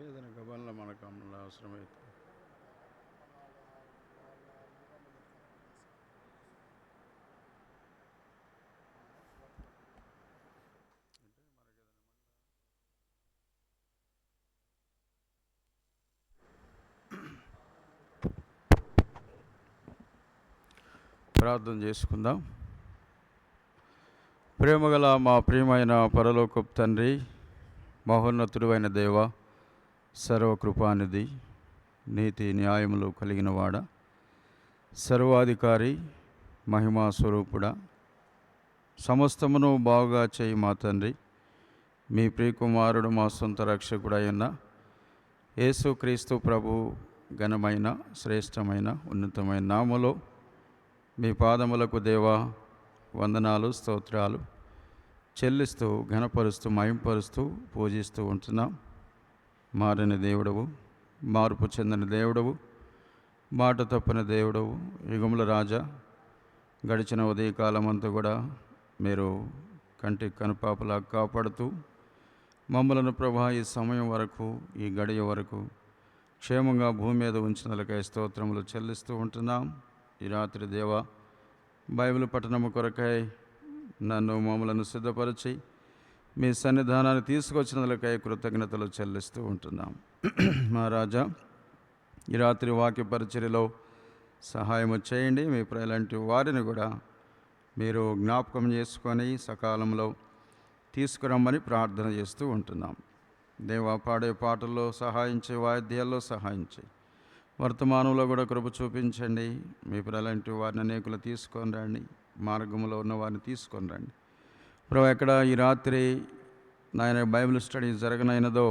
ఏదైనా గబాల్లో మనకు అమలు అవసరమైతే ప్రార్థన చేసుకుందాం. ప్రేమగల మా ప్రియమైన పరలోకపు తండ్రి, మహోన్నతుడైన దేవ, సర్వకృపానిధి, నీతి న్యాయములు కలిగిన వాడ, సర్వాధికారి, మహిమా స్వరూపుడా, సమస్తమును బాగుగా చేయి మా తండ్రి. మీ ప్రియకుమారుడు మా సొంత రక్షకుడైన యేసుక్రీస్తు ప్రభు ఘనమైన శ్రేష్టమైన ఉన్నతమైన నామములో మీ పాదములకు దేవా వందనాలు స్తోత్రాలు చెల్లిస్తూ ఘనపరుస్తూ మహింపరుస్తూ పూజిస్తూ ఉంటున్నాం. మారని దేవుడవు, మార్పు చెందని దేవుడవు, మాట తప్పని దేవుడవు, యుగముల రాజా, గడిచిన ఉదయకాలం అంతా కూడా మీరు కంటికి కనుపాపలా కాపాడుతూ మమ్మలను ప్రభా ఈ సమయం వరకు, ఈ గడియ వరకు క్షేమంగా భూమి మీద ఉంచినందులకై స్తోత్రములు చెల్లిస్తూ ఉంటున్నాం. ఈ రాత్రి దేవా బైబిల్ పఠనము కొరకై నన్ను మమ్మలను సిద్ధపరిచి మీ సన్నిధానాన్ని తీసుకొచ్చినందులకై కృతజ్ఞతలు చెల్లిస్తూ ఉంటున్నాం. మహారాజా, ఈ రాత్రి వాక్య పరిచర్యలో సహాయము చేయండి. మీ ప్రియులంటి వారిని కూడా మీరు జ్ఞాపకం చేసుకొని సకాలంలో తీసుకురమ్మని ప్రార్థన చేస్తూ ఉంటున్నాం. దేవా, పాడే పాటల్లో సహాయం చేయి, వాయిద్యాల్లో సహాయం చేయి, వర్తమానంలో కూడా కృప చూపించండి. మీ ప్రియులంటి వారిని అనేకులు తీసుకొని రండి, మార్గంలో ఉన్న వారిని తీసుకొని రండి. ప్రభు, ఎక్కడ ఈ రాత్రి నాయన బైబిల్ స్టడీ జరగనైనదో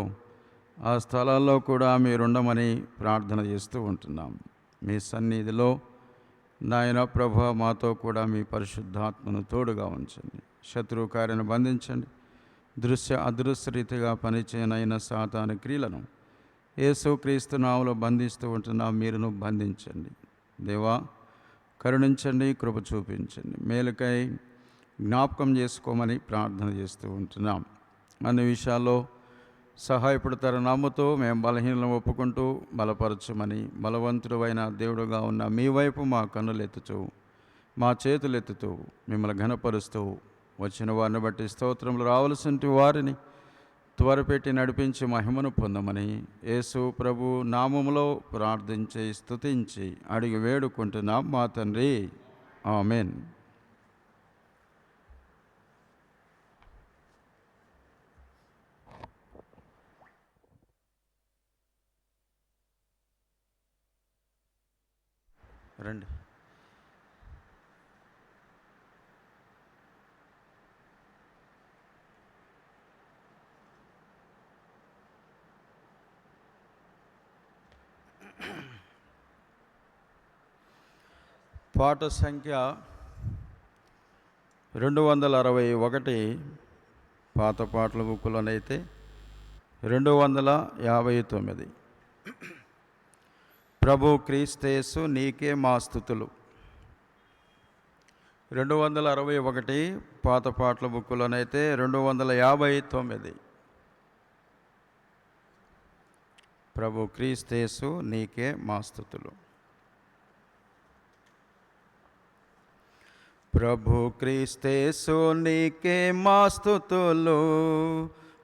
ఆ స్థలాల్లో కూడా మీరుండమని ప్రార్థన చేస్తూ ఉంటున్నాం. మీ సన్నిధిలో నాయన ప్రభు మాతో కూడా మీ పరిశుద్ధాత్మను తోడుగా ఉంచండి. శత్రువు కార్యాన్ని బంధించండి. దృశ్య అదృశ్య రీతిగా పనిచేయనైన సాతాను క్రియలను యేసుక్రీస్తు నామములో బంధిస్తూ ఉంటున్నాం. మీరును బంధించండి దేవా, కరుణించండి, కృప చూపించండి, మేలుకై జ్ఞాపకం చేసుకోమని ప్రార్థన చేస్తూ ఉంటున్నాం. అన్ని విషయాల్లో సహాయపడతారని నమ్ముతూ మేము బలహీనలను ఒప్పుకుంటూ బలపరచమని, బలవంతుడు అయిన దేవుడుగా ఉన్న మీ వైపు మా కన్నులు ఎత్తుతూ, మా చేతులు ఎత్తుతూ మిమ్మల్ని ఘనపరుస్తూ వచ్చిన వారిని బట్టి స్తోత్రములు రావలసిన వారిని త్వరపెట్టి నడిపించి మహిమను పొందమని యేసు ప్రభు నామములో ప్రార్థించి స్తుతించి అడిగి వేడుకుంటున్నాం మా తండ్రి, ఆమెన్. రండి. పాట సంఖ్య 261, పాత పాటల బుక్కులోనైతే 259. ప్రభు క్రీస్తేసు నీకే మా స్తుతులు. 261 పాత పాటల బుక్కులోనైతే 259. ప్రభు క్రీస్తేసు నీకే మా స్తుతులు. ప్రభు క్రీస్తేసు నీకే మా స్తుతులు,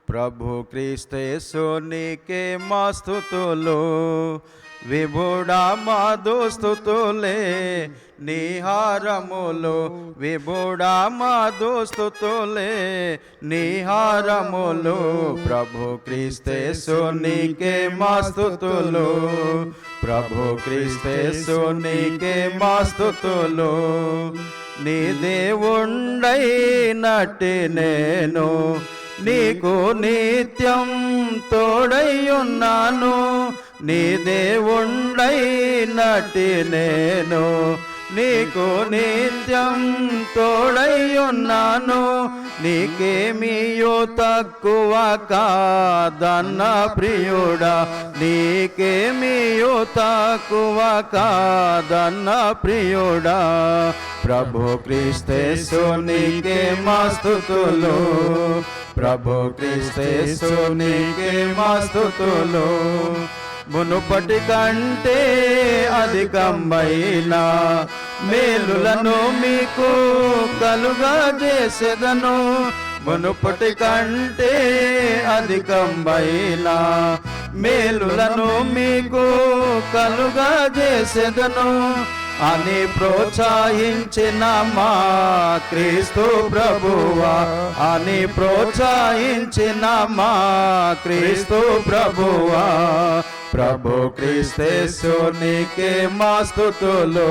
ప్రభు క్రీస్తేసు నీకే మా స్తుతులు, విభుడా మా స్తుతులే నిహారములు, విభుడా మా స్తుతులే నిహారములు, ప్రభు క్రీస్తేసు నీకే మా స్తుతులు, ప్రభు క్రీస్తేసు నీకే మా స్తుతులు. నీ దేవుండైనట్టి నేను నీకు నిత్యం తోడయ్యున్నాను, నీ దేవుండైనట్టి నేను నీకు నిత్యం తోడయ్యున్నాను, నీకేమీయో తక్కువ కాదన్న ప్రియుడా, నీకేమీయో తక్కువ కాదన్న ప్రియుడా. ప్రభు క్రీస్తేసు నీకే మా స్తుతులు, ప్రభు క్రీస్తేసు నీకే మా స్తుతులు. మునుపటి కంటే అధికమైన మేలులను మీకు కలుగజేసెదను, మునుపటి కంటే అధికమైన మేలులను మీకు కలుగజేసెదను అని ప్రోత్సహించిన మా క్రీస్తు ప్రభువా, అని ప్రోత్సహించిన మా క్రీస్తు ప్రభువా. ప్రభు క్రీస్తేసు నీకే మా స్తుతులు,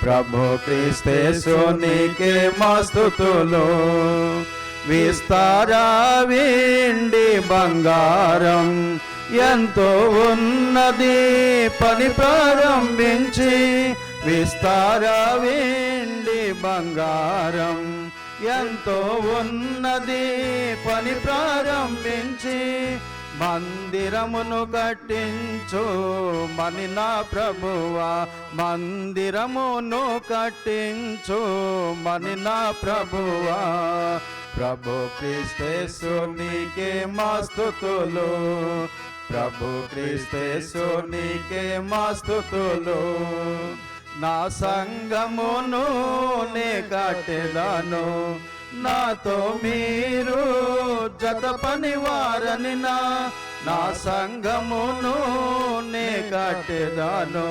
ప్రభు క్రీస్తేసు నీకే మా స్తుతులు. విస్తార వెండి బంగారం ఎంతో ఉన్నది పని ప్రారంభించి, విస్తార వెండి బంగారం ఎంతో ఉన్నది పని ప్రారంభించి, మందిరమును కట్టించు మని నా ప్రభువా, మందిరమును కట్టించు మని నా ప్రభువా. ప్రభు క్రీస్తేసు నీకే మా స్తుతులు, ప్రభు క్రీస్తేసు నీకే మా స్తుతులు. నా సంగమును నే కట్టెదాను, నాతో మీరు జత పనివారని నా సంగమును నే కట్టెదాను,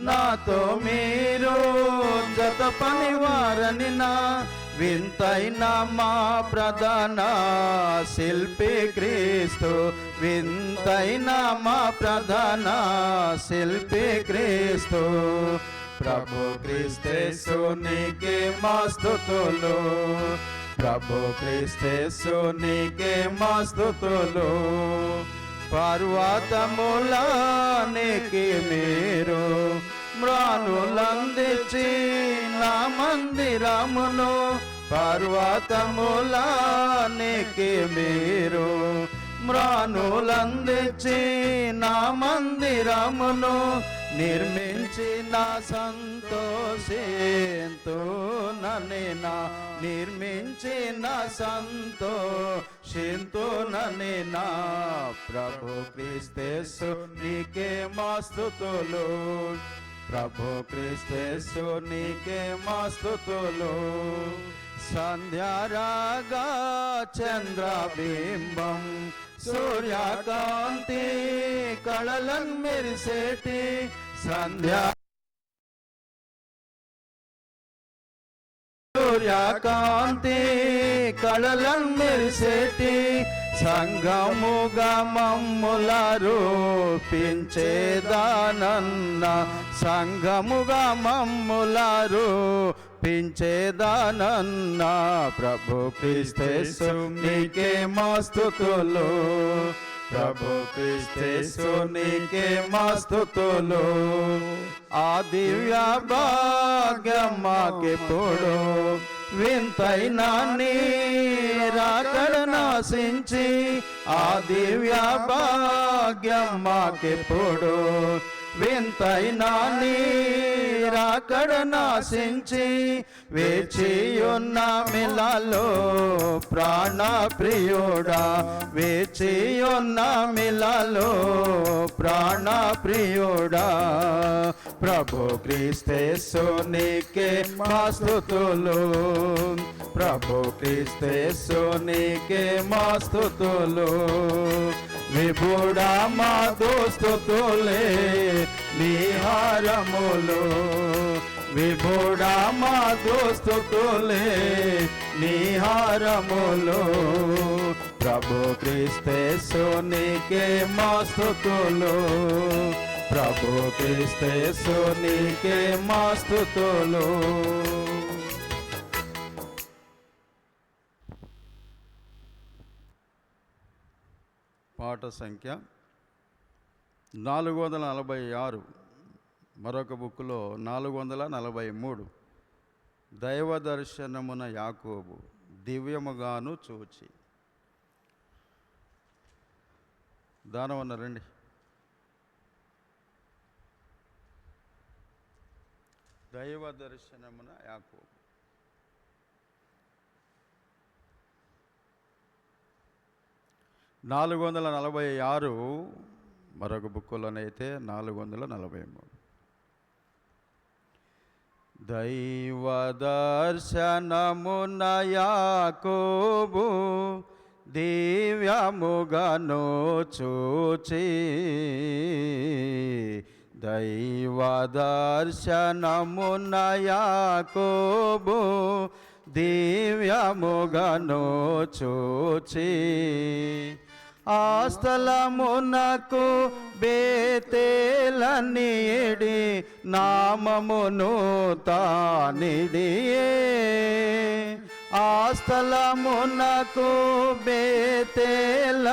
నాతో మీరు జత పనివారని వింతైన మా ప్రధాన శిల్పి క్రీస్తు, వింతైన మా ప్రధాన శిల్పి క్రీస్తు. ప్రభు క్రీస్తేసు నీకే మా స్తుతులు, ప్రభు క్రీస్తేసు నీకే మా స్తుతులు. పర్వతములానికి మీరు మ్రానులందించి నా మందిరమును, పర్వతములానికి మీరు మ్రానులందించి నా మందిరమును నిర్మించిన సంతోషింతు ననేనా, నిర్మించిన సంతోషింతు ననేనా. ప్రభు క్రీస్తేసు నీకే మా స్తుతులు, ప్రభు క్రీస్తేసు నీకే మా స్తుతులు. సంధ్యారాగా చంద్రబింబం సూర్యకాంతి కళలను మెరిసేటి, సంధ్యా సూర్యకాంతి కళలను మెరిసేటి, సంగముగా మమ్ముల రూపించేదానన్న, సంగముగా మమ్ముల రూపించేదానన్న. ప్రభు క్రీస్తేసు నీకే మా స్తుతులు, ప్రభు క్రీస్తేసు నీకే మా స్తుతులు. ఆ దివ్య భాగ్యం మాకెప్పుడు వింతైన నీ రాకడ నాశించి, ఆ దివ్య భాగ్యం మాకెప్పుడు వింతైన నీ రాకడ నాశించి, వేచియున్న మిలలో ప్రాణ ప్రియుడా, వేచియున్న మిలలో ప్రాణ ప్రియుడా. ప్రభు క్రీస్తేసు నీకే మా స్తుతులు, ప్రభు క్రీస్తేసు నీకే మా స్తుతులు. విభుడా మా స్తుతులే నిహారములు, విభుడా మా స్తుతులే నిహారములు. ప్రభు క్రీస్తేసు నీకే మా స్తుతులు, ప్రభు క్రీస్తేసు నీకే మా స్తుతులు. పాట సంఖ్య 446. మరొక బుక్లో 443 దైవ దర్శనమున యాకోబు దివ్యముగాను చూచి. దానం అన్నారండి. దైవ దర్శనమున యాకోబు 446 మరొక బుక్కులోనైతే 443 దైవ దర్శనమున యాకోబు దివ్యముగను చూచి. దైవ దర్శనమున యాకోబు దివ్యముగను చూచి. ఆ స్థలమునకు బేతేలనిడి నామమును తానిడియే. ఆ స్థలమునకు బేతేలనిడి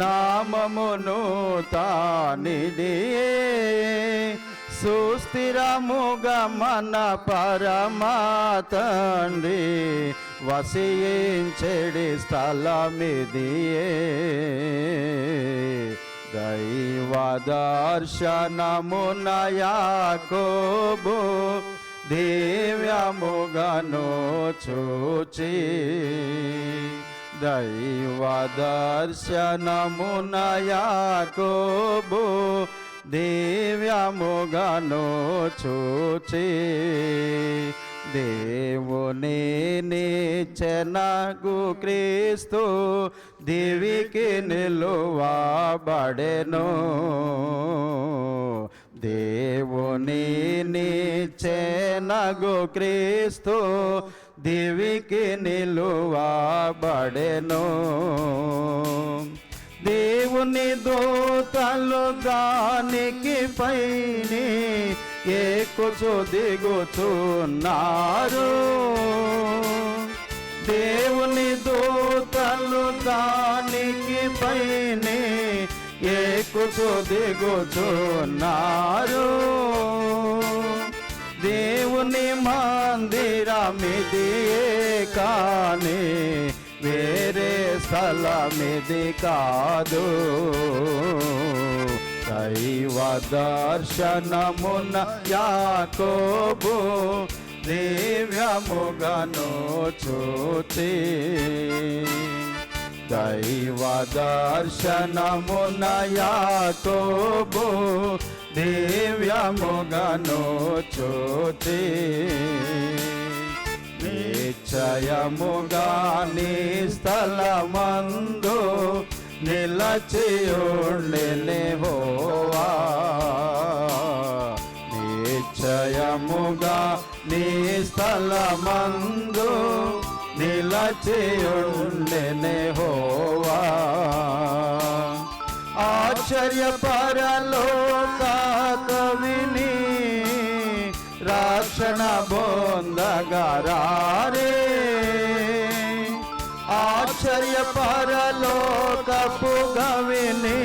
నామమును తానిడియే. సుస్థిరముగా మన పరమాతండ్రి వసించెడి స్థలమిదియే. దైవ దర్శనమున యాకోబు దివ్యముగను చూచి. దైవ దర్శనమున యాకోబు దివ్యముగను చూచి. దేవుని నిచ్చెనగు క్రీస్తు దివికి నిలువబడెను. దేవుని నిచ్చెనగు క్రీస్తు దివికి నిలువబడెను. దేవుని దూతలు దానికి పైని ఎక్కుచు దిగుచున్నారు. దేవుని దూతలు దానికి పైని ఎక్కుచు దిగుచున్నారు. దేవుని మందిరమిదియే కాని వేరే స్థలమిది కాదు. దైవ దర్శనమున యాకోబు దివ్యముగను చూచి. దైవ దర్శనమున యాకోబు దివ్యముగను చూచి. నిశ్చయముగా నీ స్థలమందు నిలచియుండె యెహోవా. నిశ్చయముగా నీ స్థలమందు నిలచియుండె యెహోవా. ఆశ్చర్య పరలోక కవిని రక్షణ పొందగరారే. ఆశ్చర్య పరలోకపు కవిని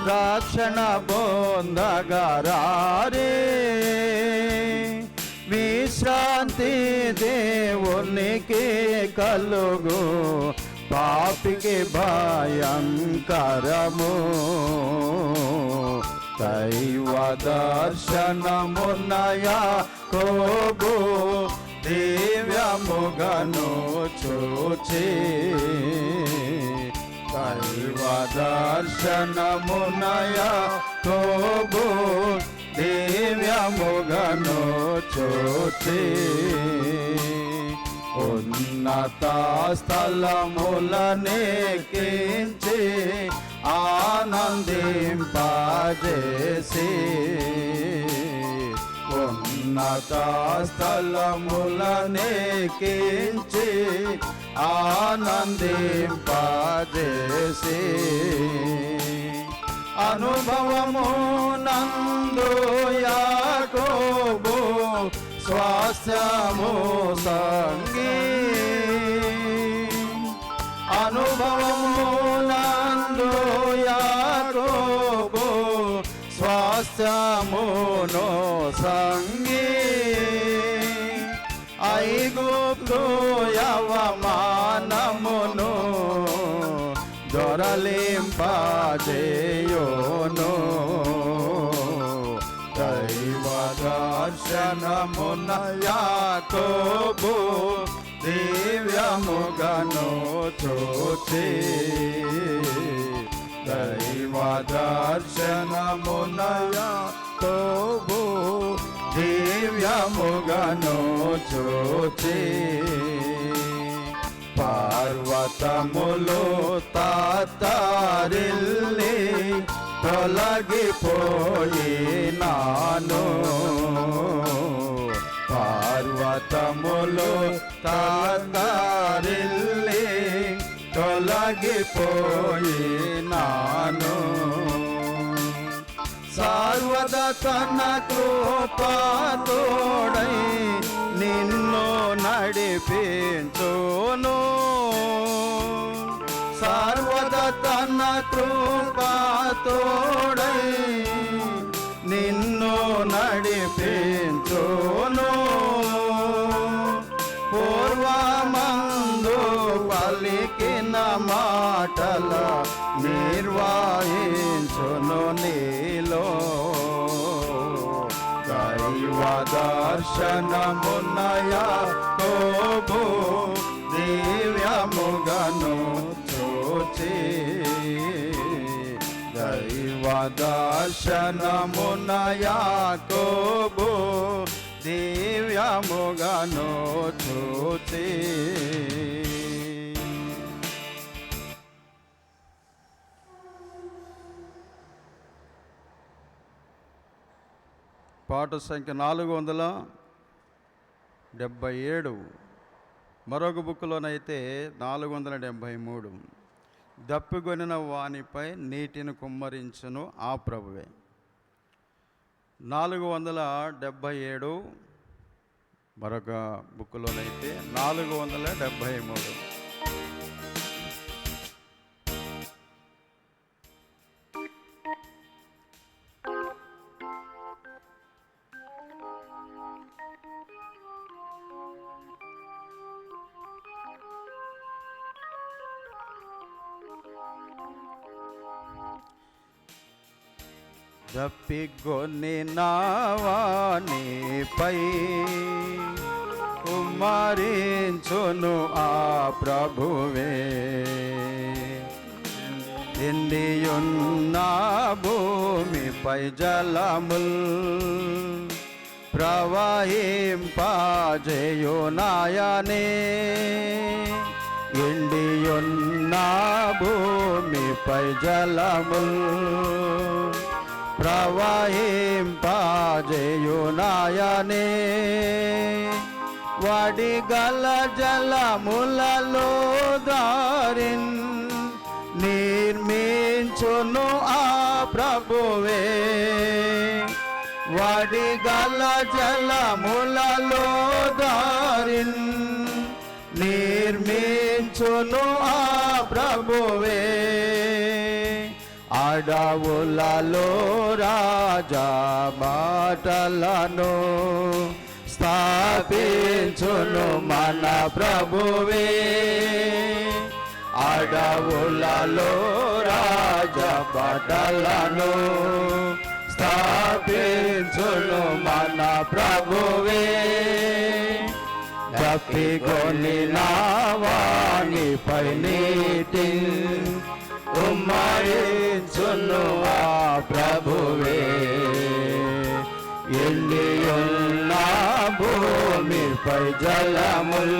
రక్షణ పొందగరారే. విశ్రాంతి దేవునికి కలుగు పాపికి భయంకరము. దైవ దర్శనమున యాకోబు దివ్యముగను చూచి. దైవ దర్శనమున యాకోబు దివ్యముగను చూచి. ఉన్నత స్థలములనెక్కించి ఆనందింపజేసి. ఉన్నత స్థలములనెక్కించి ఆనందింపజేసి. అనుభవము నందు యాకోబు స్వాస్థ్యము సంగీ. అనుభవము నందు యాకోబు స్వాస్థ్యము ఫరోను సంగి ఐగుప్తు యవమానమును దొరలింపజేయును దైవ దర్శనమున యాకోబు దివ్యముగను చూచి దైవ దర్శనమున యాకోబు దివ్యముగను చూచి పర్వతములు తాతారిల్లి తొలగిపోయినాను పర్వతములు తాతారిల్లి తొలగిపోయినాను సర్వదా తన కృపతోడై నిన్ను నడిపించును సర్వదా తన కృపతోడై నిన్ను నడిపించును పూర్వమందు పలికిన మాటల నిర్వహించును నీలో దైవ దర్శనమున యాకోబు దివ్యముగను చూచి దైవ దర్శనమున యాకోబు దివ్యముగను చూచి పాట సంఖ్య 477. మరొక బుక్లోనైతే 473. దప్పిగొనిన వానిపై నీటిని కుమ్మరించును ఆ ప్రభువే. 477 మరొక బుక్లోనైతే 473. దప్పిగొనిన వానిపై కుమ్మరించును ఆ ప్రభువే ఎండియున్న భూమిపై జలముల్ ప్రవహింపజేయునాయనే ఎండియున్న భూమిపై జలముల్ ప్రవహింపజేయునాయనే వడిగల జలములలో దారిన్ నిర్మించును ఆ ప్రభువే వడిగల జలములలో దారిన్ నిర్మించును ఆ ప్రభువే అడవులలో రాజా బాటలను స్థాపించును మన ప్రభువే అడవులలో రాజా బాటలను స్థాపించును మన ప్రభువే దప్పిగొనిన వానిపై నీటి కుమ్మరించును ఆ ప్రభువే ఎండియున్న భూమిపై జలముల్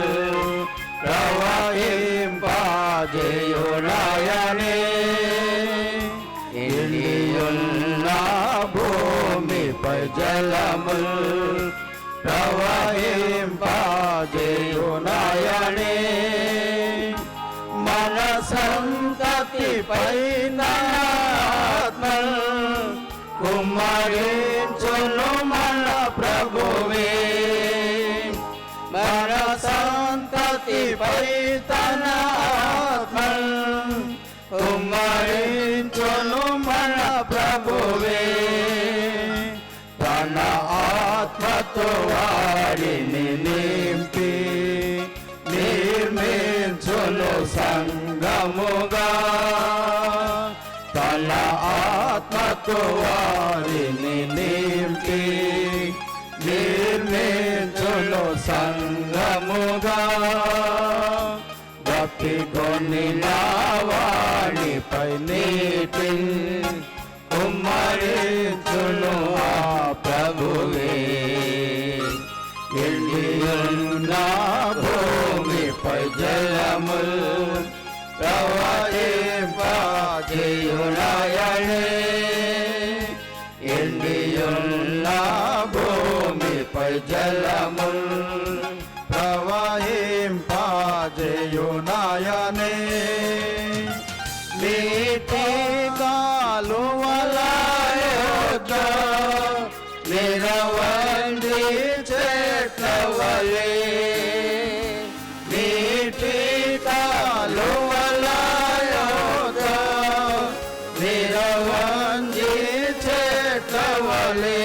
ప్రవహింపజేయునాయనే ఎండియున్న భూమిపై జలముల్ ప్రవహింపజేయునాయనే మన సంతతిపై ఆత్మల్ కుమ్మరించును మన ప్రభువే మన సంతతిపై తన ఆత్మల్ కుమ్మరించును మన ప్రభువే తన వారిని నింపి నిర్మించును సంగముగా దప్పికొని వాణిపై నీటి కుమ్మరించును ఆ ప్రభువే ఎండియున్న భూమిపై జలములు ప్రవహింపజేయునాయనే ఎండియున్న భూమిపై జలములు ప్రవహింపజేయునాయనే నీటి కాలువల యొద్ద నిరవండి చెట్ల వలె నీటి కాలువల యొద్ద నిరవండి చెట్ల వలె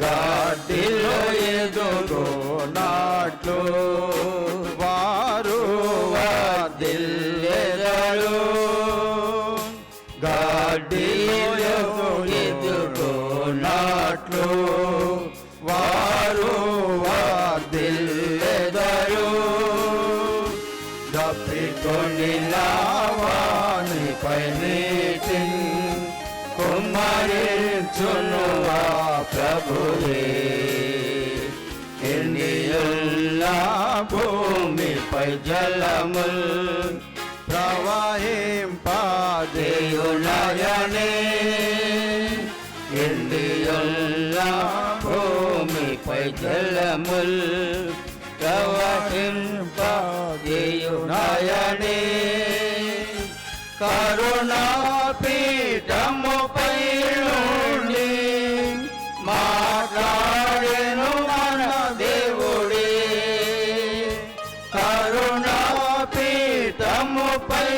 గాడిలో ఎదుగునాట్లు వారు వర్ధిల్లెదరు గాడిలో ఎదుగునాట్లు వారు వర్ధిల్లెదరు దప్పికొని వానిపై నీటిని కుమ్మరించును ఆ ప్రభువే ఎండియున్న భూమిపై జలములు ప్రవహింపజేయునాయనే ఎండియున్న భూమిపై జలములు ప్రవహింపజేయునాయనే కరుణా పీఠముపై నుండి మాట్లాడెను మన దేవుడే కరుణా పీఠముపై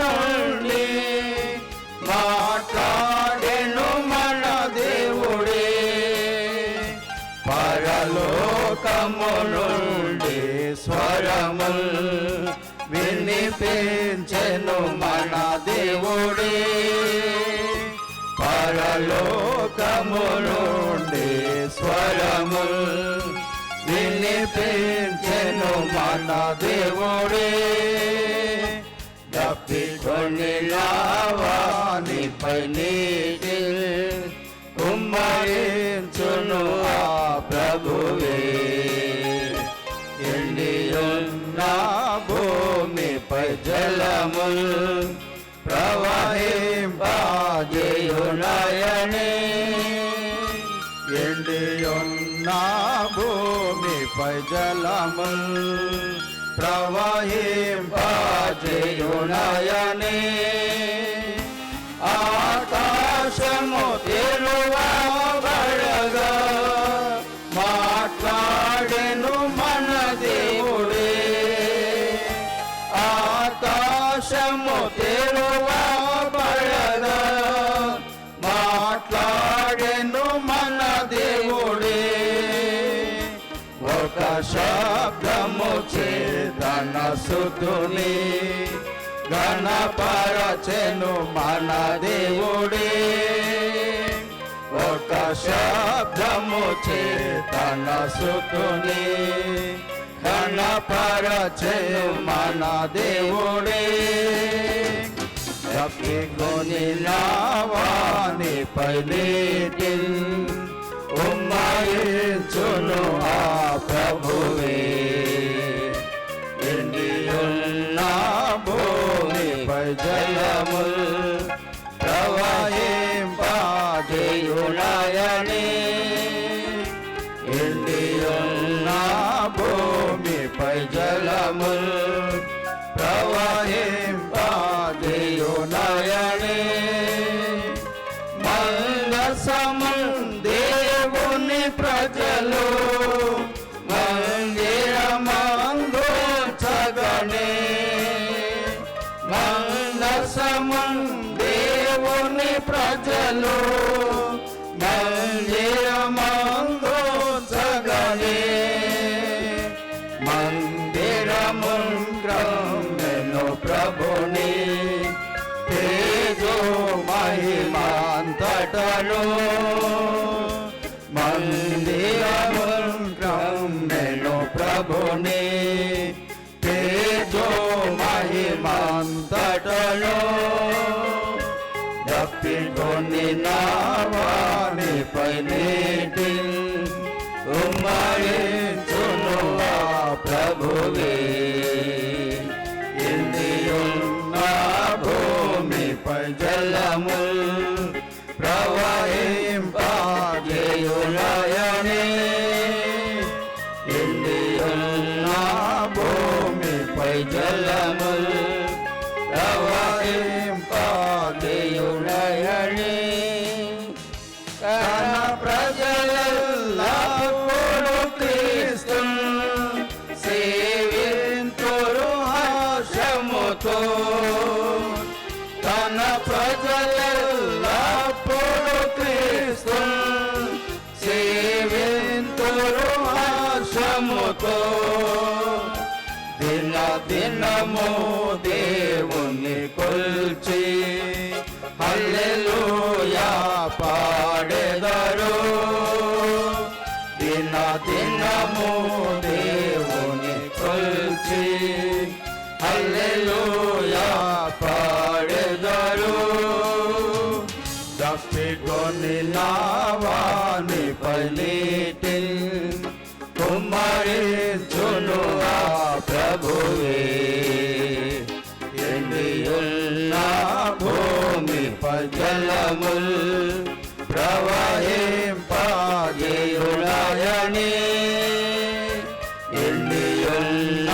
నుండి మాట్లాడెను మన దేవుడే పరలోకము నుండి స్వరములు వినిపించెను మన దేవుడే పరలోకము నుండి స్వరములు వినిపించెను మన దేవుడే దప్పికొని వానిపై నీటి కుమ్మరించును ఆ ప్రభువే ఎండియున్న భూమిపై జలములు ప్రవహింపజేయునాయనే ఎండియున్న భూమిపై జలములు ప్రవహింపజేయునాయనే ఆకాశము తెరువబడగా మాట్లాడెను మన దేవుడే ఆకాశము తెరువబడగా మాట్లాడెను మన దేవుడే ఒక శబ్దము చేతన సుతుని ఘనపరచెను మన దేవుడే ఒక శబ్దము చేతన సుతుని ఘనపరచెను మన దేవుడే దప్పికొని వానిపై నీటిని కుమ్మరించును ఆ ప్రభువే ఎండియున్న భూమిపై జలములు ప్రవహింపజేయునాయనే ఎండియున్న భూమిపై జలములు ప్రవహింపజేయునాయనే మందసము దేవుని ప్రజలు మందిరమందుంచగనే మందసము దేవుని ప్రజలు మందిరమందుంచగనే మందిరము గ్రామెను ప్రభుని తేజో మహిమా అంతటను మందిరముల్ క్రమ్మెను ప్రభుని తేజో మహిమంతటను దప్పికొని నావానిపై నీటి ఉమ్మడించును ఆ ప్రభువే ఇందియున్న భూమిపై జలముల్ ప్రవహింపజేయులయనే ఇందియున్న భూమిపై జలముల్ ప్రవహింపజేయులయనే తన ప్రజలెల్లప్పుడు క్రీస్తున్ సేవింతురు హర్షముతో తన ప్రజలెల్లప్పుడు క్రీస్తున్ సేవింతురు హర్షముతో దిన దినము దేవుని కొల్చి హల్లెలూయా పాడెదరు దిన దినము దేవుని కొల్చి హల్లెలూయా పాడెదరు దప్పికొని నావానిపై నీటి కుమ్మరించును ఆ ప్రభువే ఎండియున్న భూమిపై జలముల్ ప్రవహింపజేయులయనే ఎండియున్న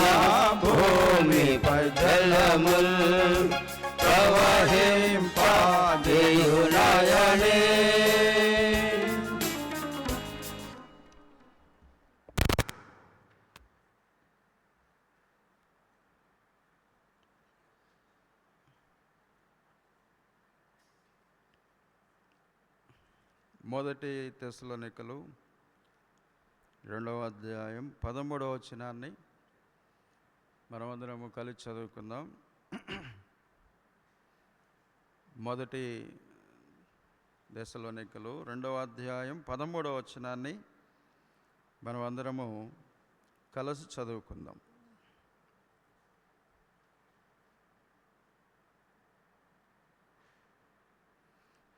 భూమిపై జలముల్ ప్రవహింపజేయులయనే మొదటి తెస్సలోనికలు 2వ అధ్యాయం 13వ వచనాన్ని మనమందరము కలిసి చదువుకుందాం. మొదటి తెస్సలోనికలు 2వ అధ్యాయం 13వ వచనాన్ని మనమందరము కలిసి చదువుకుందాం.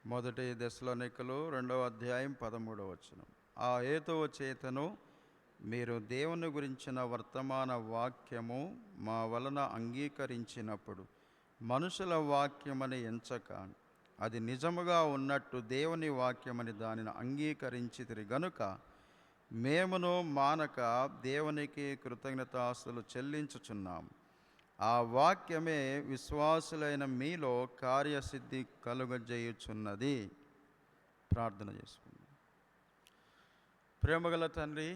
మొదటి తెస్సలోనికలు 2వ అధ్యాయం 13వ వచనం. ఆ హేతువు చేతను మీరు దేవుని గురించిన వర్తమాన వాక్యము మా వలన అంగీకరించినప్పుడు మనుషుల వాక్యమని ఎంచక అది నిజముగా ఉన్నట్టు దేవుని వాక్యమని దానిని అంగీకరించితిరి గనుక మేమును మానక దేవునికి కృతజ్ఞతాస్తులు చెల్లించుచున్నాము. ఆ వాక్యమే విశ్వాసులైన మీలో కార్యసిద్ధి కలుగజేయుచున్నది. ప్రార్థన చేసుకుందాం. ప్రేమగల తండ్రి,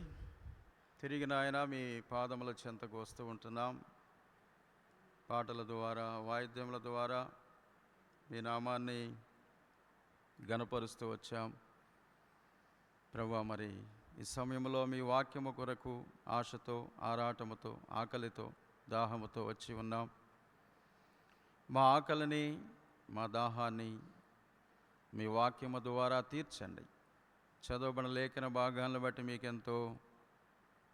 తిరిగి నాయన మీ పాదముల చెంతకు వస్తూ ఉంటున్నాం. పాటల ద్వారా, వాయిద్యముల ద్వారా మీ నామాన్ని ఘనపరుస్తూ వచ్చాం. ప్రభువా, మరి ఈ సమయంలో మీ వాక్యము కొరకు ఆశతో, ఆరాటముతో, ఆకలితో, దాహముతో వచ్చి ఉన్నాం. మా ఆకలిని, మా దాహాన్ని మీ వాక్యము ద్వారా తీర్చండి. చదవబడిన లేఖన భాగాలను బట్టి మీకెంతో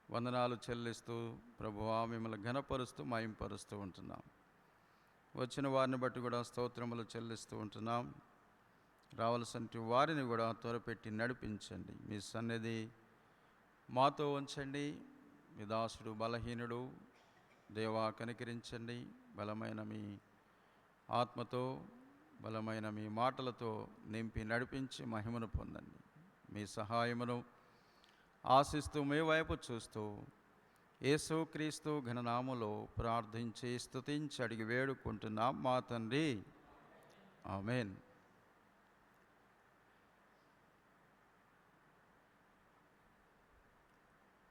వందనాలు చెల్లిస్తూ ప్రభువా మిమ్మల్ని ఘనపరుస్తూ మహింపరుస్తూ ఉంటున్నాం. వచ్చిన వారిని బట్టి కూడా స్తోత్రములు చెల్లిస్తూ ఉంటున్నాం. రావలసిన వారిని కూడా త్వరపెట్టి నడిపించండి. మీ సన్నిధి మాతో ఉంచండి. మీ దాసుడు బలహీనుడు, దేవా కనికరించండి. బలమైన మీ ఆత్మతో, బలమైన మీ మాటలతో నింపి నడిపించి మహిమను పొందండి. మీ సహాయమును ఆశిస్తూ మీ వైపు చూస్తూ యేసుక్రీస్తు ఘననామములో ప్రార్థించి స్తుతించి అడిగి వేడుకుంటున్నాం మా తండ్రి. ఆమేన్.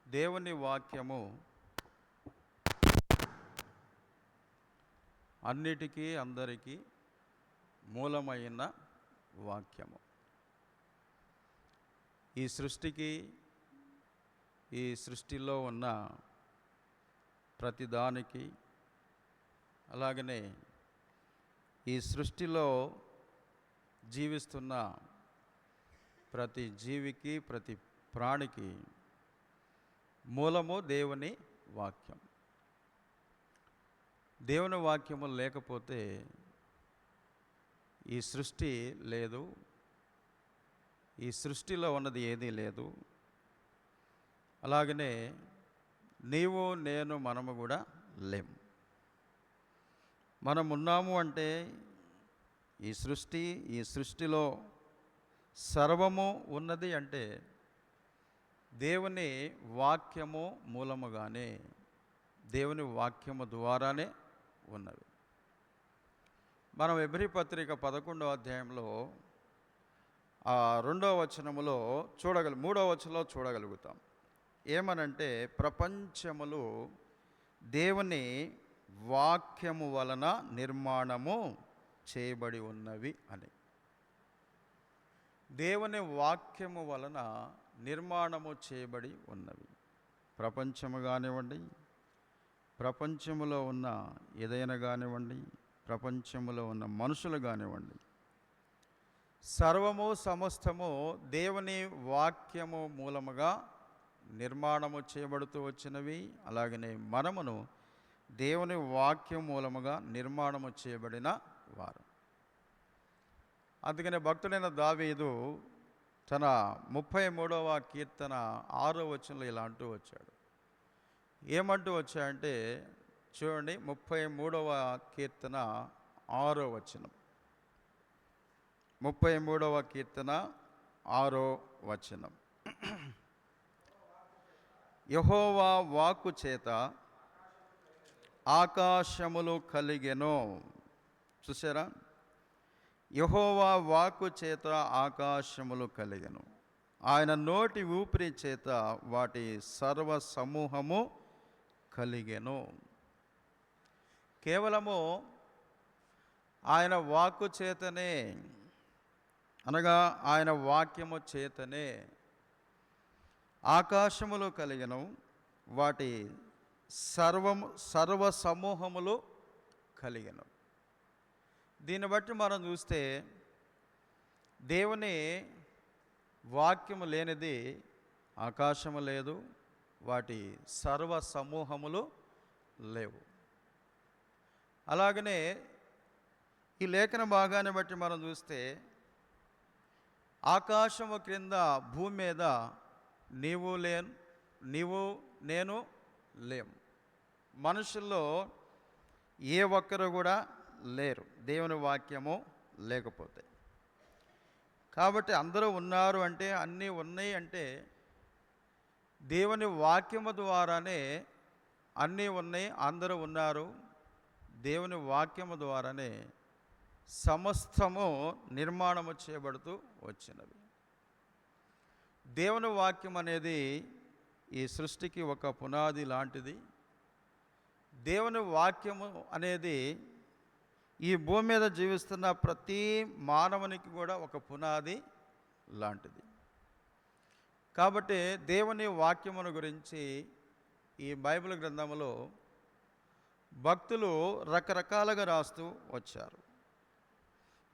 దేవుని వాక్యము అన్నిటికీ అందరికీ మూలమైన వాక్యము. ఈ సృష్టికి, ఈ సృష్టిలో ఉన్న ప్రతిదానికి, అలాగనే ఈ సృష్టిలో జీవిస్తున్న ప్రతి జీవికి, ప్రతి ప్రాణికి మూలము దేవుని వాక్యం. దేవుని వాక్యము లేకపోతే ఈ సృష్టి లేదు, ఈ సృష్టిలో ఉన్నది ఏదీ లేదు. అలాగనే నీవు నేను మనము కూడా లేము. మనం ఉన్నాము అంటే ఈ సృష్టిలో సర్వము ఉన్నది అంటే దేవుని వాక్యము మూలముగానే, దేవుని వాక్యము ద్వారానే ఉన్నవి. మనం ఎబ్రీ పత్రిక 11వ అధ్యాయంలో 2వ వచనములో 3వ వచనంలో చూడగలుగుతాం. ఏమనంటే ప్రపంచములు దేవుని వాక్యము వలన నిర్మాణము చేయబడి ఉన్నవి అని. దేవుని వాక్యము వలన నిర్మాణము చేయబడి ఉన్నవి. ప్రపంచము కానివ్వండి, ప్రపంచములో ఉన్న ఏదైనా కానివ్వండి, ప్రపంచములో ఉన్న మనుషులు కానివ్వండి, సర్వము సమస్తము దేవుని వాక్యము మూలముగా నిర్మాణము చేయబడుతూ వచ్చినవి. అలాగనే మనమును దేవుని వాక్యం మూలముగా నిర్మాణము చేయబడిన వారు. అందుకనే భక్తుడైన దావీదు తన 33వ కీర్తన 6వ వచనంలో ఇలా అంటూ వచ్చాడు. ఏమంటూ వచ్చాడంటే చూడండి, 33వ కీర్తన 6వ వచనం. 33వ కీర్తన 6వ వచనం. యెహోవా వాక్కు చేత ఆకాశములు కలిగెను. చూసారా? యెహోవా వాక్కు చేత ఆకాశములు కలిగెను, ఆయన నోటి ఊపిరి చేత వాటి సర్వ సమూహము కలిగెను. కేవలము ఆయన వాక్కు చేతనే, అనగా ఆయన వాక్యము చేతనే ఆకాశములు కలిగెను, వాటి సర్వ సమూహములు కలిగెను. దీన్ని బట్టి మనం చూస్తే దేవుని వాక్యము లేనిది ఆకాశము లేదు, వాటి సర్వ సమూహములు లేవు. అలాగనే ఈ లేఖన భాగాన్ని బట్టి మనం చూస్తే ఆకాశము క్రింద భూమి మీద నీవు నేను లేము. మనుషుల్లో ఏ ఒక్కరు కూడా లేరు దేవుని వాక్యము లేకపోతే. కాబట్టి అందరూ ఉన్నారు అంటే, అన్నీ ఉన్నాయి అంటే దేవుని వాక్యము ద్వారానే అన్నీ ఉన్నాయి, అందరూ ఉన్నారు. దేవుని వాక్యము ద్వారానే సమస్తము నిర్మాణము చేయబడుతూ వచ్చినవి. దేవుని వాక్యం అనేది ఈ సృష్టికి ఒక పునాది లాంటిది. దేవుని వాక్యము అనేది ఈ భూమి మీద జీవిస్తున్న ప్రతి మానవునికి కూడా ఒక పునాది లాంటిది. కాబట్టి దేవుని వాక్యమును గురించి ఈ బైబిల్ గ్రంథంలో భక్తులు రకరకాలుగా రాస్తూ వచ్చారు.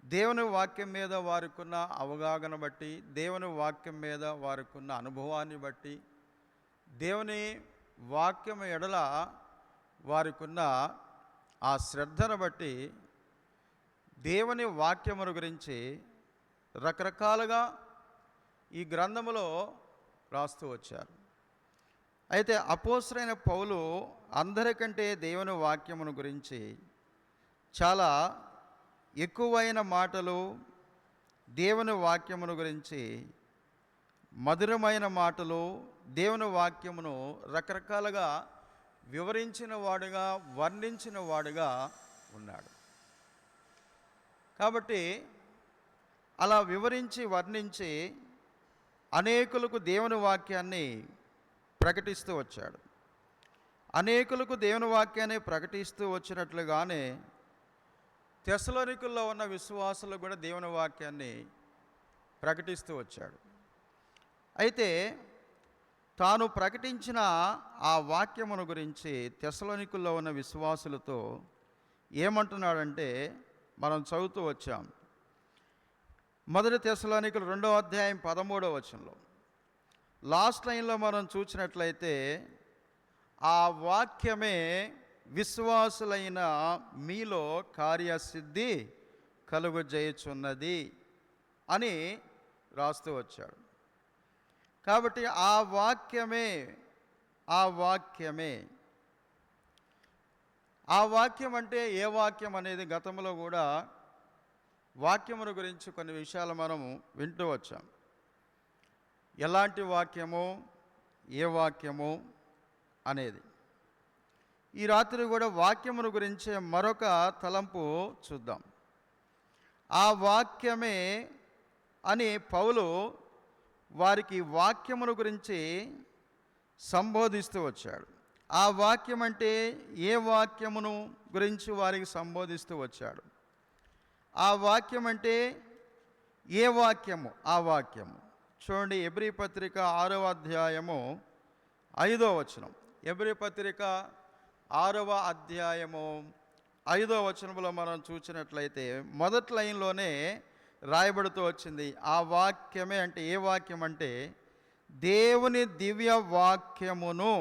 దేవుని వాక్యం మీద వారికున్న అవగాహన బట్టి, దేవుని వాక్యం మీద వారికున్న అనుభవాన్ని బట్టి, దేవుని వాక్యం ఎడల వారికున్న ఆ శ్రద్ధను బట్టి దేవుని వాక్యమును గురించి రకరకాలుగా ఈ గ్రంథములో రాస్తూ వచ్చారు. అయితే అపోస్తలుడైన పౌలు అందరికంటే దేవుని వాక్యమును గురించి చాలా ఎక్కువైన మాటలు, దేవుని వాక్యమును గురించి మధురమైన మాటలు, దేవుని వాక్యమును రకరకాలుగా వివరించిన వాడుగా, వర్ణించిన వాడుగా ఉన్నాడు. కాబట్టి అలా వివరించి వర్ణించి అనేకులకు దేవుని వాక్యాన్ని ప్రకటిస్తూ వచ్చాడు. అనేకులకు దేవుని వాక్యాన్ని ప్రకటిస్తూ వచ్చినట్లుగానే తెస్సలోనికల్లో ఉన్న విశ్వాసులకు కూడా దేవుని వాక్యాన్ని ప్రకటిస్తూ వచ్చాడు. అయితే తాను ప్రకటించిన ఆ వాక్యమును గురించి తెస్సలోనికల్లో ఉన్న విశ్వాసులతో ఏమంటున్నాడంటే, మనం చదువుతూ వచ్చాం. మొదటి తెస్సలోనికలు 2వ అధ్యాయం 13వ వచనంలో లాస్ట్ లైన్లో మనం చూసినట్లయితే, ఆ వాక్యమే విశ్వాసులైన మీలో కార్యసిద్ధి కలుగజేయుచున్నది అని రాస్తూ వచ్చాడు. కాబట్టి ఆ వాక్యమే ఆ వాక్యం అంటే ఏ వాక్యం అనేది గతంలో కూడా వాక్యమును గురించి కొన్ని విషయాలు మనం వింటూ వచ్చాం. ఎలాంటి వాక్యము, ఏ వాక్యము అనేది. ఈ రాత్రి కూడా వాక్యమును గురించే మరొక తలంపు చూద్దాం. ఆ వాక్యమే అని పౌలు వారికి వాక్యమును గురించి సంబోధిస్తూ వచ్చాడు. ఆ వాక్యం అంటే ఏ వాక్యమును గురించి వారికి సంబోధిస్తూ వచ్చాడు. ఆ వాక్యం అంటే ఏ వాక్యము? ఆ వాక్యము చూడండి, ఎబ్రీ పత్రిక 6వ అధ్యాయము 5వ వచనం. ఎబ్రీ పత్రిక 6వ అధ్యాయము 5వ వచనంలో మనం చూసినట్లయితే మొదటి లైన్లోనే రాయబడుతూ వచ్చింది. ఆ వాక్యమే అంటే ఏ వాక్యం అంటే దేవుని దివ్య వాక్యమును.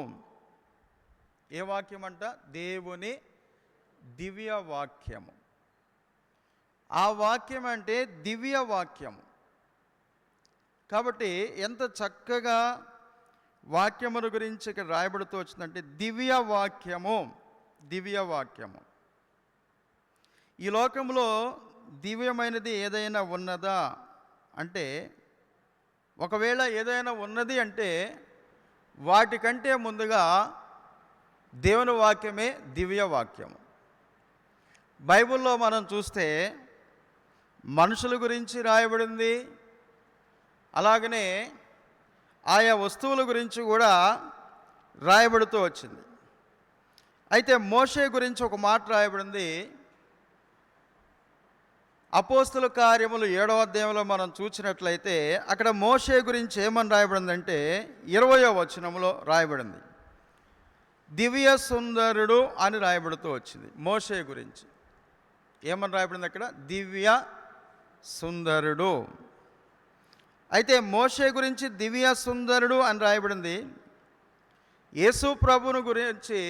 ఏ వాక్యం అంట? దేవుని దివ్య వాక్యము. ఆ వాక్యం అంటే దివ్య వాక్యము. కాబట్టి ఎంత చక్కగా వాక్యమును గురించి ఇక్కడ రాయబడుతూ వచ్చిందంటే దివ్య వాక్యము. ఈ లోకంలో దివ్యమైనది ఏదైనా ఉన్నదా అంటే, ఒకవేళ ఏదైనా ఉన్నది అంటే వాటికంటే ముందుగా దేవుని వాక్యమే దివ్య వాక్యము. బైబిల్లో మనం చూస్తే మనుషుల గురించి రాయబడింది, అలాగనే ఆయా వస్తువుల గురించి కూడా రాయబడుతూ వచ్చింది. అయితే మోషే గురించి ఒక మాట రాయబడింది. అపోస్తుల కార్యములు 7వ అధ్యాయంలో మనం చూసినట్లయితే అక్కడ మోషే గురించి ఏమని రాయబడిందంటే 20వ వచనంలో రాయబడింది, దివ్య సుందరుడు అని రాయబడుతూ వచ్చింది. మోషే గురించి ఏమని రాయబడింది అక్కడ? దివ్య సుందరుడు. అయితే మోషే గురించి దివ్య సుందరుడు అని రాయబడింది. యేసు ప్రభువును గురించి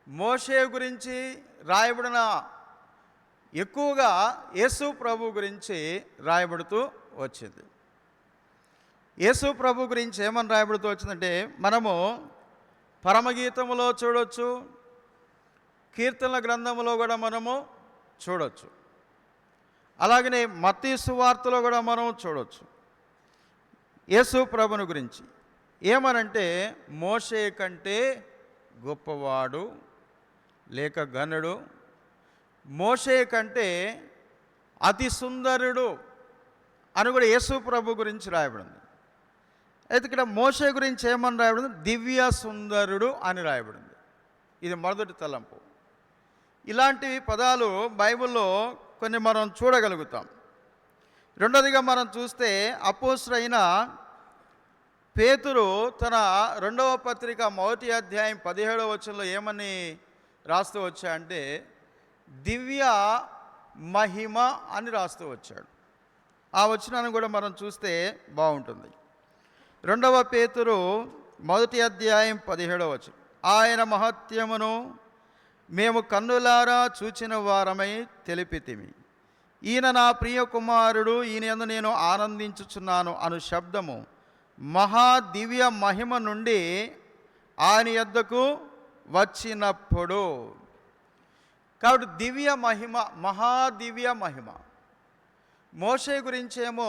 మోషే గురించి రాయబడిన ఎక్కువగా యేసు ప్రభు గురించి రాయబడుతూ వచ్చింది. యేసు ప్రభు గురించి ఏమని రాయబడుతూ వచ్చిందంటే మనము పరమగీతములో చూడొచ్చు, కీర్తనల గ్రంథములో కూడా మనము చూడొచ్చు, అలాగనే మత్తయి సువార్తలో కూడా మనం చూడొచ్చు. యేసు ప్రభుని గురించి ఏమనంటే మోషే కంటే గొప్పవాడు లేక ఘనుడు, మోషే కంటే అతి సుందరుడు అని కూడా యేసు ప్రభు గురించి రాయబడింది. అయితే ఇక్కడ మోషే గురించి ఏమని రాయబడింది? దివ్య సుందరుడు అని రాయబడింది. ఇది మొదటి తలంపు. ఇలాంటి పదాలు బైబిల్లో కొన్ని మనం చూడగలుగుతాం. రెండోదిగా మనం చూస్తే అపోస్తలుడైన పేతురు తన 2వ పత్రిక 1వ అధ్యాయం 17వ వచనంలో ఏమని రాస్తూ వచ్చాడంటే దివ్య మహిమ అని రాస్తూ వచ్చాడు. ఆ వచనాన్ని కూడా మనం చూస్తే బాగుంటుంది. 2వ పేతురు 1వ అధ్యాయం 17వ వచనం, ఆయన మహత్యమును మేము కన్నులారా చూచిన వారమై తెలిపితిమి. ఈయన నా ప్రియ కుమారుడు, ఈయన యందు నేను ఆనందించుచున్నాను అను శబ్దము మహా దివ్య మహిమ నుండి ఆయన యొద్దకు వచ్చినప్పుడు. కాబట్టి దివ్య మహిమ, మహాదివ్య మహిమ. మోషే గురించేమో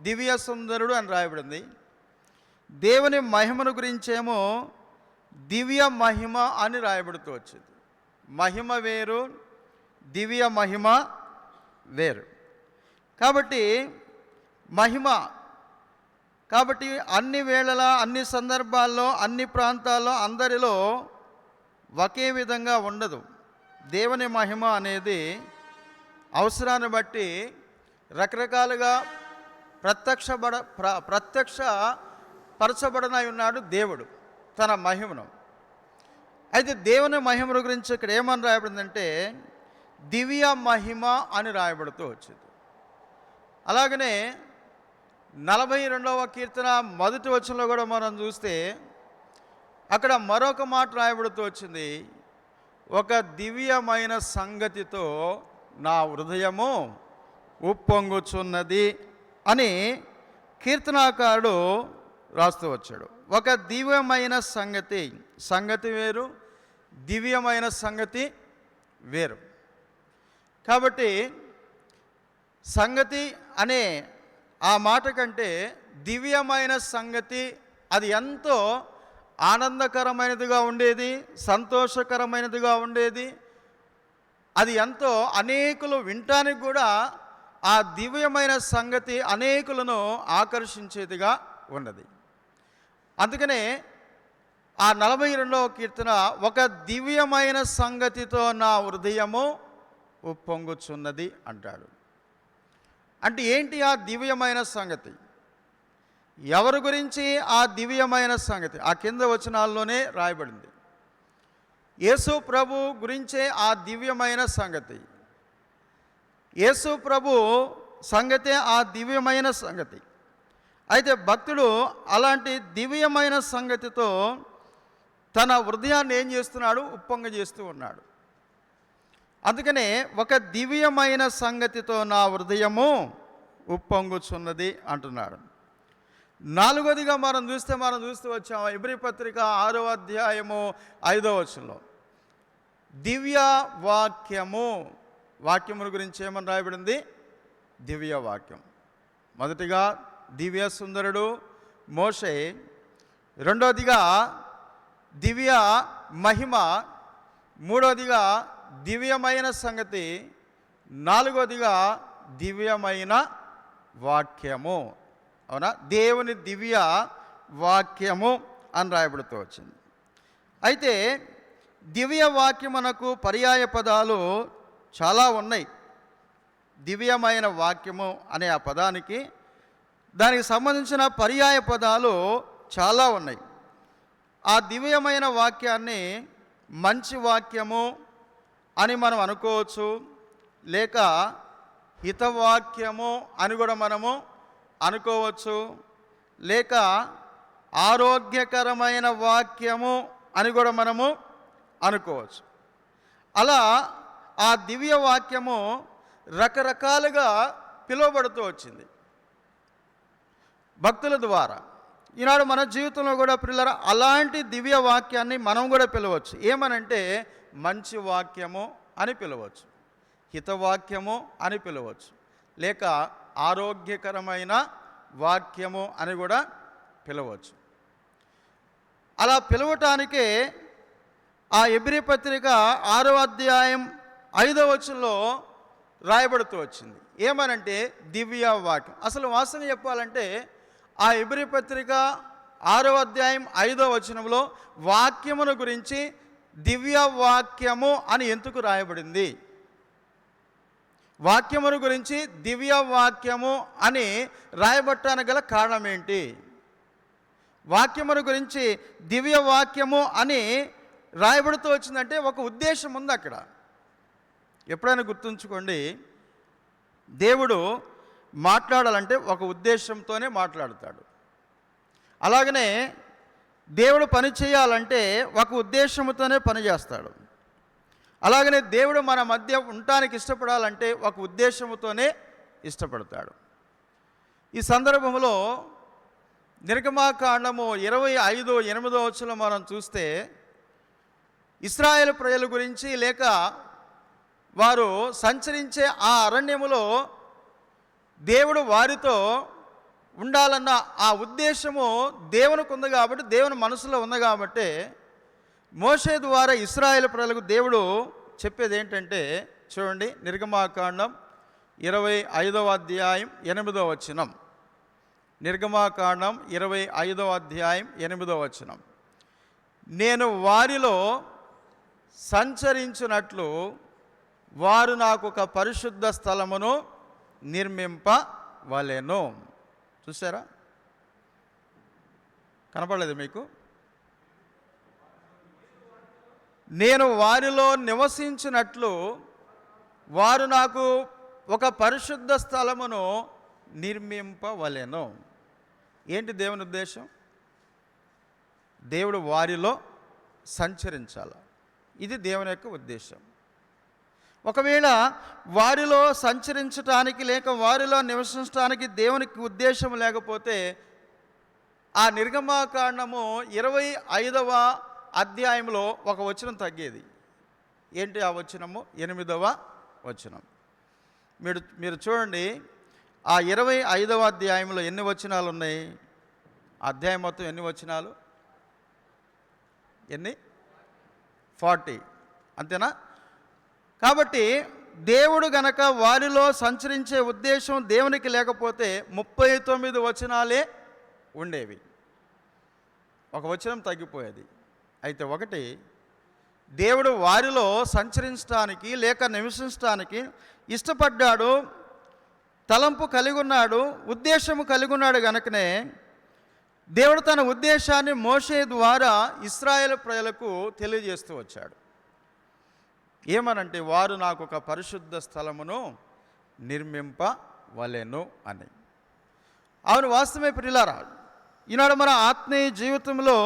దివ్య సుందరుడు అని రాయబడింది. దేవుని మహిమను గురించేమో దివ్య మహిమ అని రాయబడుతూ వచ్చింది. మహిమ వేరు, దివ్య మహిమ వేరు. కాబట్టి మహిమ, కాబట్టి అన్ని వేళలా, అన్ని సందర్భాల్లో, అన్ని ప్రాంతాల్లో, అందరిలో ఒకే విధంగా ఉండదు. దేవుని మహిమ అనేది అవసరాన్ని బట్టి రకరకాలుగా ప్రత్యక్షపరచబడనై ఉన్నాడు దేవుడు తన మహిమను. అయితే దేవుని మహిమ గురించి ఇక్కడ ఏమని రాయబడిందంటే దివ్య మహిమ అని రాయబడుతూ వచ్చింది. అలాగనే 42వ కీర్తన మొదటి వచనంలో కూడా మనం చూస్తే అక్కడ మరొక మాట రాయబడుతూ వచ్చింది, ఒక దివ్యమైన సంగతితో నా హృదయము ఉప్పొంగుచున్నది అని కీర్తనాకారుడు రాస్తూ వచ్చాడు. ఒక దివ్యమైన సంగతి వేరు, దివ్యమైన సంగతి వేరు. కాబట్టి సంగతి అనే ఆ మాట కంటే దివ్యమైన సంగతి అది ఎంతో ఆనందకరమైనదిగా ఉండేది, సంతోషకరమైనదిగా ఉండేది. అది ఎంతో అనేకులు వినటానికి కూడా ఆ దివ్యమైన సంగతి అనేకులను ఆకర్షించేదిగా ఉన్నది. అందుకనే ఆ 42వ కీర్తన ఒక దివ్యమైన సంగతితో నా హృదయము ఉప్పొంగుచున్నది అంటాడు. అంటే ఏంటి ఆ దివ్యమైన సంగతి? ఎవరి గురించి ఆ దివ్యమైన సంగతి? ఆ కింద వచనాల్లోనే రాయబడింది. యేసు ప్రభు గురించే ఆ దివ్యమైన సంగతి. యేసు ప్రభు సంగతే ఆ దివ్యమైన సంగతి. అయితే భక్తుడు అలాంటి దివ్యమైన సంగతితో తన హృదయాన్ని ఏం చేస్తున్నాడు? ఉప్పొంగజేస్తూ ఉన్నాడు. అందుకనే ఒక దివ్యమైన సంగతితో నా హృదయము ఉప్పొంగుచున్నది అంటున్నాడు. 4వదిగా మనం చూస్తూ వచ్చాము ఇబ్రీ పత్రిక 6వ అధ్యాయము 5వ వచనంలో దివ్య వాక్యముల గురించి ఏమని రాయబడింది? దివ్య వాక్యం. మొదటిగా దివ్య సుందరుడు మోషే, రెండవదిగా దివ్య మహిమ, మూడవదిగా దివ్యమైన సంగతి, నాలుగవదిగా దివ్యమైన వాక్యము. అవునా? దేవుని దివ్య వాక్యము అని రాయబడుతూ వచ్చింది. అయితే దివ్య వాక్యమునకు పర్యాయ పదాలు చాలా ఉన్నాయి. దివ్యమైన వాక్యము అనే ఆ పదానికి దానికి సంబంధించిన పర్యాయ పదాలు చాలా ఉన్నాయి. ఆ దివ్యమైన వాక్యాన్ని మంచి వాక్యము అని మనం అనుకోవచ్చు, లేక హితవాక్యము అని కూడా మనము అనుకోవచ్చు, లేక ఆరోగ్యకరమైన వాక్యము అని కూడా మనము అనుకోవచ్చు. అలా ఆ దివ్య వాక్యము రకరకాలుగా పిలువబడుతూ వచ్చింది భక్తుల ద్వారా. ఈనాడు మన జీవితంలో కూడా పిల్లరా అలాంటి దివ్య వాక్యాన్ని మనం కూడా పిలవచ్చు. ఏమనంటే మంచి వాక్యము అని పిలవచ్చు, హితవాక్యము అని పిలవచ్చు, లేక ఆరోగ్యకరమైన వాక్యము అని కూడా పిలవచ్చు. అలా పిలవటానికే ఆ ఎబ్రీ పత్రిక 6వ అధ్యాయం 5వ వచనంలో రాయబడుతూ వచ్చింది. ఏమనంటే దివ్య వాక్యం. అసలు వాస్తవం చెప్పాలంటే ఆ ఎబ్రీ పత్రిక 6వ అధ్యాయం 5వ వచనంలో వాక్యమును గురించి దివ్య వాక్యము అని ఎందుకు రాయబడింది? వాక్యమును గురించి దివ్య వాక్యము అని రాయబట్టానికి గల కారణం ఏంటి? వాక్యమును గురించి దివ్య వాక్యము అని రాయబడుతూ వచ్చిందంటే ఒక ఉద్దేశం ఉంది అక్కడ. ఎప్పుడైనా గుర్తుంచుకోండి, దేవుడు మాట్లాడాలంటే ఒక ఉద్దేశంతోనే మాట్లాడతాడు. అలాగనే దేవుడు పని చేయాలంటే ఒక ఉద్దేశంతోనే పని చేస్తాడు. అలాగనే దేవుడు మన మధ్య ఉండటానికి ఇష్టపడాలంటే ఒక ఉద్దేశంతోనే ఇష్టపడతాడు. ఈ సందర్భంలో నిర్గమాకాండము 25:8 వచనం మనం చూస్తే ఇశ్రాయేలు ప్రజల గురించి, లేక వారు సంచరించే ఆ అరణ్యములో దేవుడు వారితో ఉండాలన్న ఆ ఉద్దేశము దేవునికి ఉంది కాబట్టి, దేవుని మనసులో ఉంది కాబట్టి మోషే ద్వారా ఇశ్రాయేలు ప్రజలకు దేవుడు చెప్పేది ఏంటంటే చూడండి, నిర్గమాకాండం 25వ అధ్యాయం 8వ వచనం. నిర్గమాకాండం 25వ అధ్యాయం 8వ వచనం. నేను వారిలో సంచరించినట్లు వారు నాకు ఒక పరిశుద్ధ స్థలమును నిర్మింపవలెను. చూసారా? కనపడలేదు మీకు? నేను వారిలో నివసించినట్లు వారు నాకు ఒక పరిశుద్ధ స్థలమును నిర్మింపవలెను. ఏంటి దేవుని ఉద్దేశం? దేవుడు వారిలో సంచరించాలి. ఇది దేవుని యొక్క ఉద్దేశం. ఒకవేళ వారిలో సంచరించటానికి లేక వారిలో నివసించడానికి దేవునికి ఉద్దేశం లేకపోతే ఆ నిర్గమాకాండము 25వ అధ్యాయంలో ఒక వచనం తగ్గేది. ఏంటి ఆ వచనము? 8వ వచనం. మీరు చూడండి, ఆ 25వ అధ్యాయంలో ఎన్ని వచనాలు ఉన్నాయి? అధ్యాయం మొత్తం ఎన్ని వచనాలు? 40, అంతేనా? కాబట్టి దేవుడు గనక వారిలో సంచరించే ఉద్దేశం దేవునికి లేకపోతే 39 వచనాలే ఉండేవి, ఒక వచనం తగ్గిపోయేది. అయితే ఒకటి, దేవుడు వారిలో సంచరించడానికి లేక నివసించడానికి ఇష్టపడ్డాడు, తలంపు కలిగి ఉన్నాడు, ఉద్దేశము కలిగి ఉన్నాడు గనుకనే దేవుడు తన ఉద్దేశాన్ని మోషే ద్వారా ఇశ్రాయేలు ప్రజలకు తెలియజేస్తూ వచ్చాడు. ఏమనంటే, వారు నాకు ఒక పరిశుద్ధ స్థలమును నిర్మింపవలెను అని. అవును, వాస్తవమే ప్రియులారా. ఈనాడు మన ఆత్మీయ జీవితంలో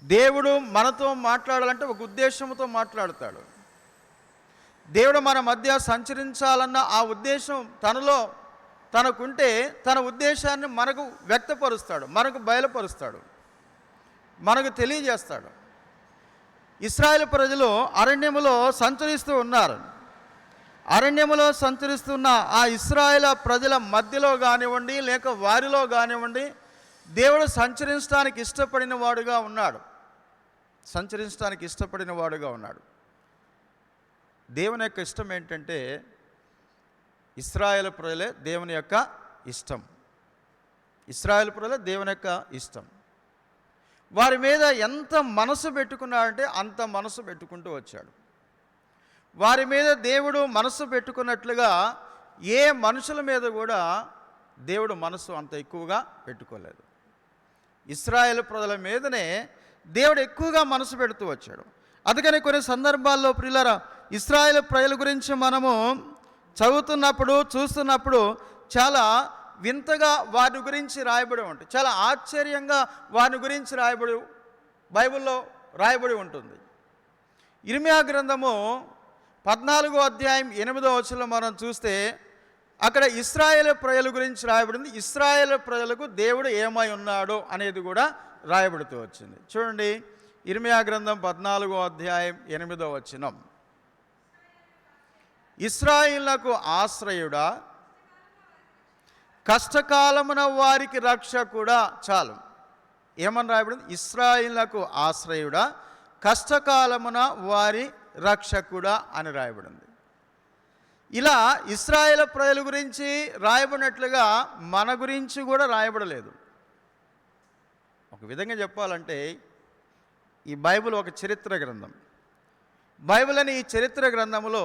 దేవుడు మనతో మాట్లాడాలంటే ఒక ఉద్దేశంతో మాట్లాడతాడు. దేవుడు మన మధ్య సంచరించాలన్న ఆ ఉద్దేశం తనకుంటే తన ఉద్దేశాన్ని మనకు వ్యక్తపరుస్తాడు, మనకు బయలుపరుస్తాడు, మనకు తెలియజేస్తాడు. ఇశ్రాయేలు ప్రజలు అరణ్యములో సంచరిస్తూ ఉన్నారు. అరణ్యములో సంచరిస్తున్న ఆ ఇశ్రాయేలు ప్రజల మధ్యలో కానివ్వండి లేక వారిలో కానివ్వండి దేవుడు సంచరించడానికి ఇష్టపడిన వాడుగా ఉన్నాడు. దేవుని యొక్క ఇష్టం ఏంటంటే, ఇశ్రాయేలు ప్రజలే దేవుని యొక్క ఇష్టం. వారి మీద ఎంత మనసు పెట్టుకున్నాడంటే అంత మనసు పెట్టుకుంటూ వచ్చాడు. వారి మీద దేవుడు మనసు పెట్టుకున్నట్లుగా ఏ మనుషుల మీద కూడా దేవుడు మనసు అంత ఎక్కువగా పెట్టుకోలేదు. ఇశ్రాయేలు ప్రజల మీదనే దేవుడు ఎక్కువగా మనసు పెడుతూ వచ్చాడు. అందుకని కొన్ని సందర్భాల్లో ప్రియులారా, ఇశ్రాయేలు ప్రజల గురించి మనము చదువుతున్నప్పుడు చూస్తున్నప్పుడు చాలా వింతగా వారి గురించి రాయబడి ఉంటుంది, చాలా ఆశ్చర్యంగా వారి గురించి బైబిల్లో రాయబడి ఉంటుంది. ఇర్మియా గ్రంథము 14వ అధ్యాయం 8వ వచనంలో మనం చూస్తే అక్కడ ఇశ్రాయేలు ప్రజల గురించి రాయబడింది. ఇశ్రాయేలు ప్రజలకు దేవుడు ఏమై ఉన్నాడో అనేది కూడా రాయబడుతూ వచ్చింది. చూడండి, ఇర్మియా గ్రంథం 14వ అధ్యాయం 8వ వచనం. ఇశ్రాయేలునకు ఆశ్రయుడా, కష్టకాలమున వారికి రక్షకుడా. చాలు, ఏమని రాయబడింది? ఇశ్రాయేలునకు ఆశ్రయుడా, కష్టకాలమున వారి రక్షకుడా అని రాయబడింది. ఇలా ఇశ్రాయేలు ప్రజల గురించి రాయబడినట్లుగా మన గురించి కూడా రాయబడలేదు. ఒక విధంగా చెప్పాలంటే ఈ బైబిల్ ఒక చరిత్ర గ్రంథం. బైబిల్ అనే ఈ చరిత్ర గ్రంథంలో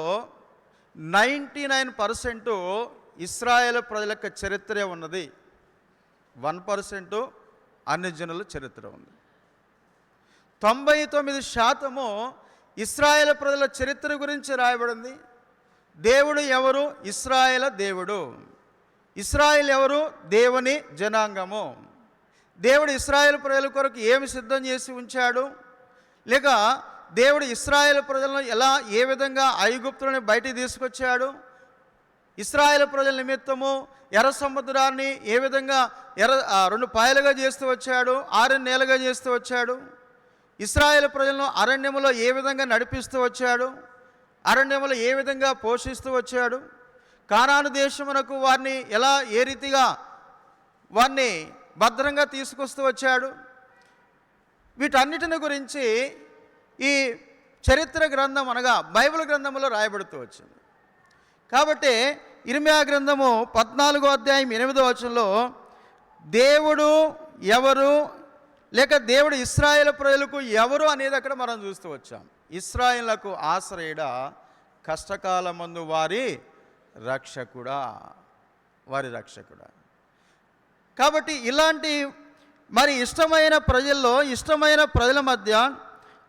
99% ఇశ్రాయేలు ప్రజల యొక్క చరిత్రే ఉన్నది, 1% అన్ని జనుల చరిత్ర ఉంది. 99% ఇశ్రాయేలు ప్రజల చరిత్ర గురించి రాయబడింది. దేవుడు ఎవరు? ఇశ్రాయేలు దేవుడు. ఇశ్రాయేలు ఎవరు? దేవుని జనాంగము. దేవుడు ఇశ్రాయేలు ప్రజల కొరకు ఏమి సిద్ధం చేసి ఉంచాడు, లేక దేవుడు ఇశ్రాయేలు ప్రజలను ఏ విధంగా ఐగుప్తులని బయటికి తీసుకొచ్చాడు, ఇశ్రాయేలు ప్రజల నిమిత్తము ఎర్ర సముద్రాన్ని ఏ విధంగా 2 పాయలుగా చేస్తూ వచ్చాడు, 6 నేలగా చేస్తూ వచ్చాడు, ఇశ్రాయేలు ప్రజలను అరణ్యములో ఏ విధంగా నడిపిస్తూ వచ్చాడు, అరణ్యములో ఏ విధంగా పోషిస్తూ వచ్చాడు, కానాను దేశమునకు వారిని ఏ రీతిగా వారిని భద్రంగా తీసుకొస్తూ వచ్చాడు, వీటన్నిటిని గురించి ఈ చరిత్ర గ్రంథం అనగా బైబిల్ గ్రంథంలో రాయబడుతూ వచ్చింది. కాబట్టి ఇర్మియా గ్రంథము 14వ అధ్యాయం 8వ వచనంలో దేవుడు ఎవరు, లేక దేవుడు ఇశ్రాయేలు ప్రజలకు ఎవరు అనేది అక్కడ మనం చూస్తూ వచ్చాం. ఇశ్రాయేలుకు ఆశ్రయుడా, కష్టకాలమందు వారి రక్షకుడా. కాబట్టి ఇలాంటి ఇష్టమైన ప్రజల మధ్య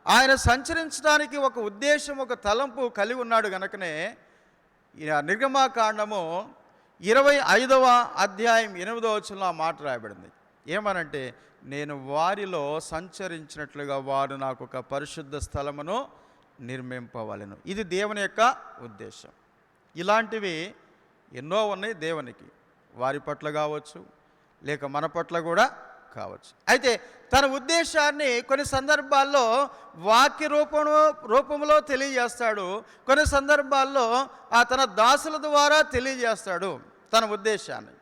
ఆయన సంచరించడానికి ఒక ఉద్దేశం, ఒక తలంపు కలిగి ఉన్నాడు గనుకనే నిర్గమాకాండము 25వ అధ్యాయం 8వ వచనంలో ఆ మాట రాయబడింది. ఏమనంటే, నేను వారిలో సంచరించినట్లుగా వారు నాకు ఒక పరిశుద్ధ స్థలమును నిర్మింపవలెను. ఇది దేవుని యొక్క ఉద్దేశం. ఇలాంటివి ఎన్నో ఉన్నాయి దేవునికి, వారి పట్ల కావచ్చు, లేక మన పట్ల కూడా కావచ్చు. అయితే తన ఉద్దేశాన్ని కొన్ని సందర్భాల్లో వాక్య రూపంలో తెలియజేస్తాడు, కొన్ని సందర్భాల్లో తన దాసుల ద్వారా తెలియజేస్తాడు తన ఉద్దేశాన్ని.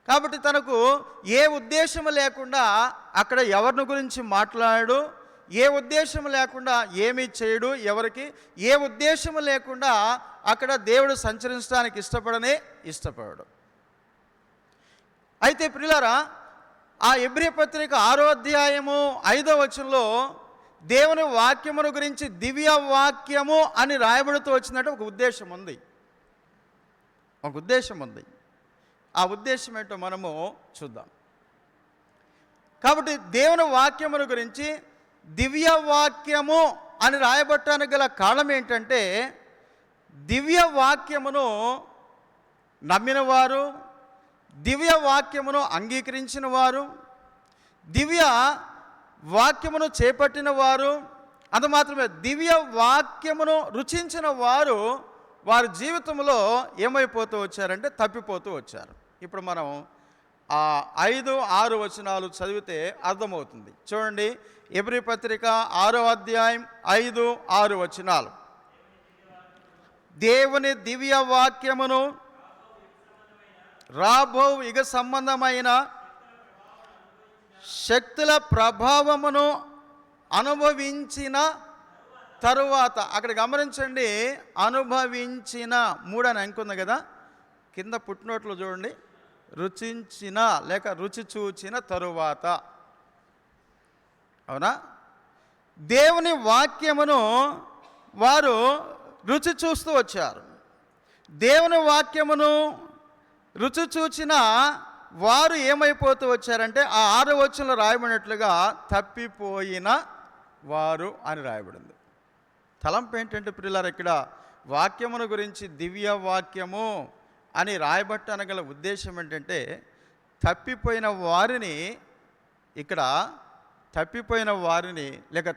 కాబట్టి తనకు ఏ ఉద్దేశం లేకుండా అక్కడ ఎవరిని గురించి మాట్లాడాడు, ఏ ఉద్దేశం లేకుండా ఏమీ చేయడు, ఎవరికి ఏ ఉద్దేశం లేకుండా అక్కడ దేవుడు సంచరించడానికి ఇష్టపడడు. అయితే ప్రియులారా, ఆ హెబ్రీ పత్రిక 6వ అధ్యాయము 5వ వచనంలో దేవుని వాక్యమును గురించి దివ్య వాక్యము అని రాయబడుతూ వచ్చినట్టు ఒక ఉద్దేశం ఉంది. ఆ ఉద్దేశం ఏంటో మనము చూద్దాం. కాబట్టి దేవుని వాక్యమును గురించి దివ్య వాక్యము అని రాయబట్టడానికి గల కారణం ఏంటంటే, దివ్య వాక్యమును నమ్మిన వారు, దివ్య వాక్యమును అంగీకరించిన వారు, దివ్య వాక్యమును చేపట్టిన వారు, అంత మాత్రమే దివ్య వాక్యమును రుచించిన వారు వారి జీవితంలో ఏమైపోతూ వచ్చారంటే తప్పిపోతూ వచ్చారు. ఇప్పుడు మనం ఆ 5, 6 వచనాలు చదివితే అర్థమవుతుంది. చూడండి, హెబ్రీ పత్రిక 6వ అధ్యాయం 5, 6 వచనాలు. దేవుని దివ్య వాక్యమును రాబో యుగ సంబంధమైన శక్తుల ప్రభావమును అనుభవించిన తరువాత, అక్కడ గమనించండి, అనుభవించిన 3 అని అంకుంది కదా, కింద పుట్టినోట్లు చూడండి, రుచించిన లేక రుచి చూచిన తరువాత. అవునా? దేవుని వాక్యమును వారు రుచి చూస్తూ వచ్చారు. దేవుని వాక్యమును రుచి చూచిన వారు ఏమైపోతూ వచ్చారంటే, ఆ 6వ వచనంలో రాయబడినట్లుగా తప్పిపోయిన వారు అని రాయబడింది. తలంపు ఏంటంటే ప్రియులారా, ఇక్కడ వాక్యమును గురించి దివ్య వాక్యము అని రాయబట్టానికి గల ఉద్దేశం ఏంటంటే, తప్పిపోయిన వారిని లేక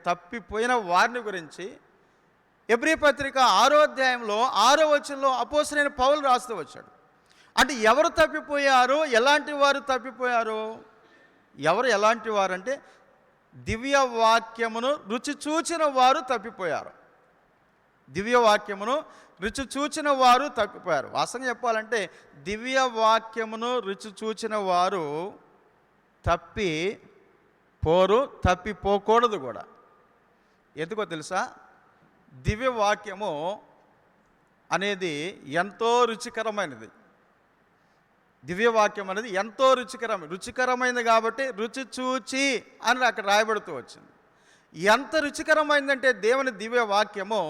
తప్పిపోయిన వారిని గురించి హెబ్రీ పత్రిక 6వ అధ్యాయంలో 6వ వచనంలో అపోస్తలుడైన పౌలు రాస్తూ వచ్చాడు. అంటే ఎవరు తప్పిపోయారు, ఎలాంటి వారు తప్పిపోయారు? ఎలాంటి వారు అంటే, దివ్య వాక్యమును రుచి చూచిన వారు తప్పిపోయారు. దివ్య వాక్యమును రుచి చూచిన వారు తప్పిపోయారు. వాస్తవంగా చెప్పాలంటే దివ్య వాక్యమును రుచి చూచిన వారు తప్పిపోకూడదు కూడా. ఎందుకో తెలుసా? దివ్య వాక్యము అనేది ఎంతో రుచికరమైనది. దివ్య వాక్యం అనేది ఎంతో రుచికరమైనది కాబట్టి రుచి చూచి అని అక్కడ రాయబడుతూ వచ్చింది. ఎంత రుచికరమైందంటే దేవుని దివ్య వాక్యము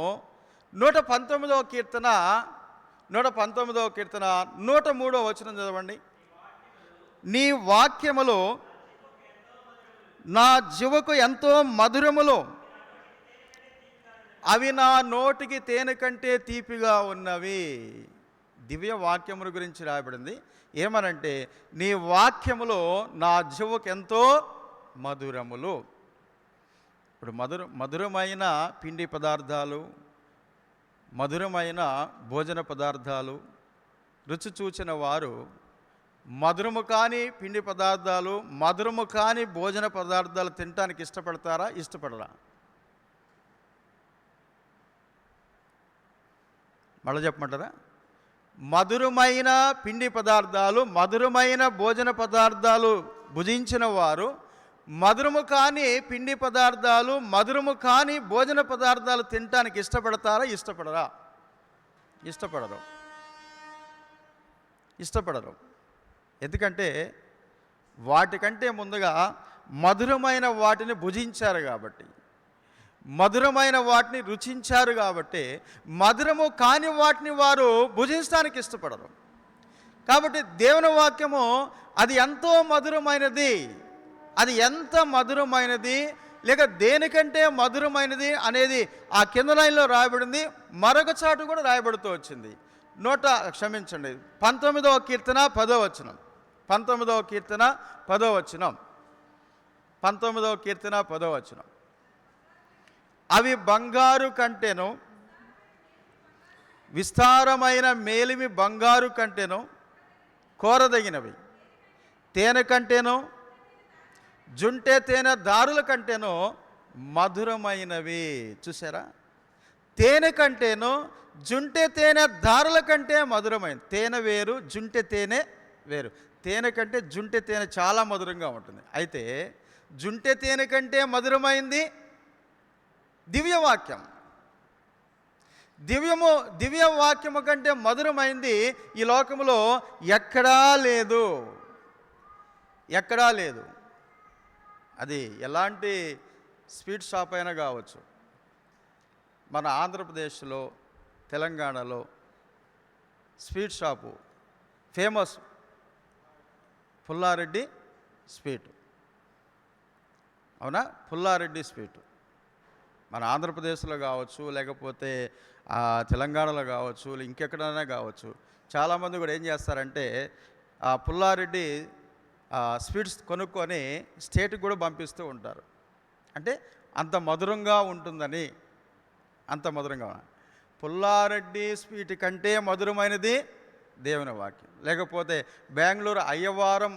119వ కీర్తన 103వ వచనం చదవండి. నీ వాక్యములు నా జీవకు ఎంతో మధురములు, అవి నా నోటికి తేనె కంటే తీపిగా ఉన్నవి. దివ్య వాక్యముల గురించి రాయబడింది. ఏమనంటే, నీ వాక్యములో నా జీవకు ఎంతో మధురములు. ఇప్పుడు మధురమైన పిండి పదార్థాలు, మధురమైన భోజన పదార్థాలు రుచి చూచిన వారు మధురము కాని పిండి పదార్థాలు, మధురము కాని భోజన పదార్థాలు తినడానికి ఇష్టపడతారా? ఇష్టపడరా? మళ్ళీ చెప్పమంటారా? మధురమైన పిండి పదార్థాలు, మధురమైన భోజన పదార్థాలు భుజించిన వారు మధురము కాని పిండి పదార్థాలు, మధురము కాని భోజన పదార్థాలు తినటానికి ఇష్టపడతారా? ఇష్టపడరా? ఇష్టపడరు. ఎందుకంటే వాటికంటే ముందుగా మధురమైన వాటిని భుజించారు కాబట్టి, మధురమైన వాటిని రుచించారు కాబట్టి, మధురము కాని వాటిని వారు భుజించడానికి ఇష్టపడరు. కాబట్టి దేవుని వాక్యము అది ఎంతో మధురమైనది. అది ఎంత మధురమైనది లేక దేనికంటే మధురమైనది అనేది ఆ కింద లైన్లో రాయబడింది. మరొక చాటు కూడా రాయబడుతూ వచ్చింది. 19వ కీర్తన 10వ వచనం. 19వ కీర్తన 10వ వచనం. 19వ కీర్తన 10వ వచనం. అవి బంగారు కంటేను, విస్తారమైన మేలిమి బంగారు కంటేను కోరదగినవి, తేనె కంటేను, జుంటె తేనె దారుల కంటేను మధురమైనవి. చూసారా? తేనె కంటేను, జుంటె తేనె దారుల కంటే మధురమైనది. తేనె వేరు, జుంటె తేనె వేరు. తేనె కంటే జుంటె తేనె చాలా మధురంగా ఉంటుంది. అయితే జుంటె తేనె కంటే మధురమైంది దివ్యవాక్యం. దివ్యవాక్యము కంటే మధురమైంది ఈ లోకములో ఎక్కడా లేదు, ఎక్కడా లేదు. అది ఎలాంటి స్వీట్ షాప్ అయినా కావచ్చు. మన ఆంధ్రప్రదేశ్లో, తెలంగాణలో sweet shop famous Pulla Reddy sweet. అవునా? పుల్లారెడ్డి స్వీట్ మన ఆంధ్రప్రదేశ్లో కావచ్చు, లేకపోతే తెలంగాణలో కావచ్చు, ఇంకెక్కడైనా కావచ్చు. చాలామంది కూడా ఏం చేస్తారంటే ఆ పుల్లారెడ్డి స్వీట్స్ కొనుక్కొని స్టేట్కి కూడా పంపిస్తూ ఉంటారు. అంటే అంత మధురంగా ఉంటుందని. అంత మధురంగా. పుల్లారెడ్డి స్వీట్ కంటే మధురమైనది దేవుని వాక్యం. లేకపోతే బెంగళూరు అయ్యవారం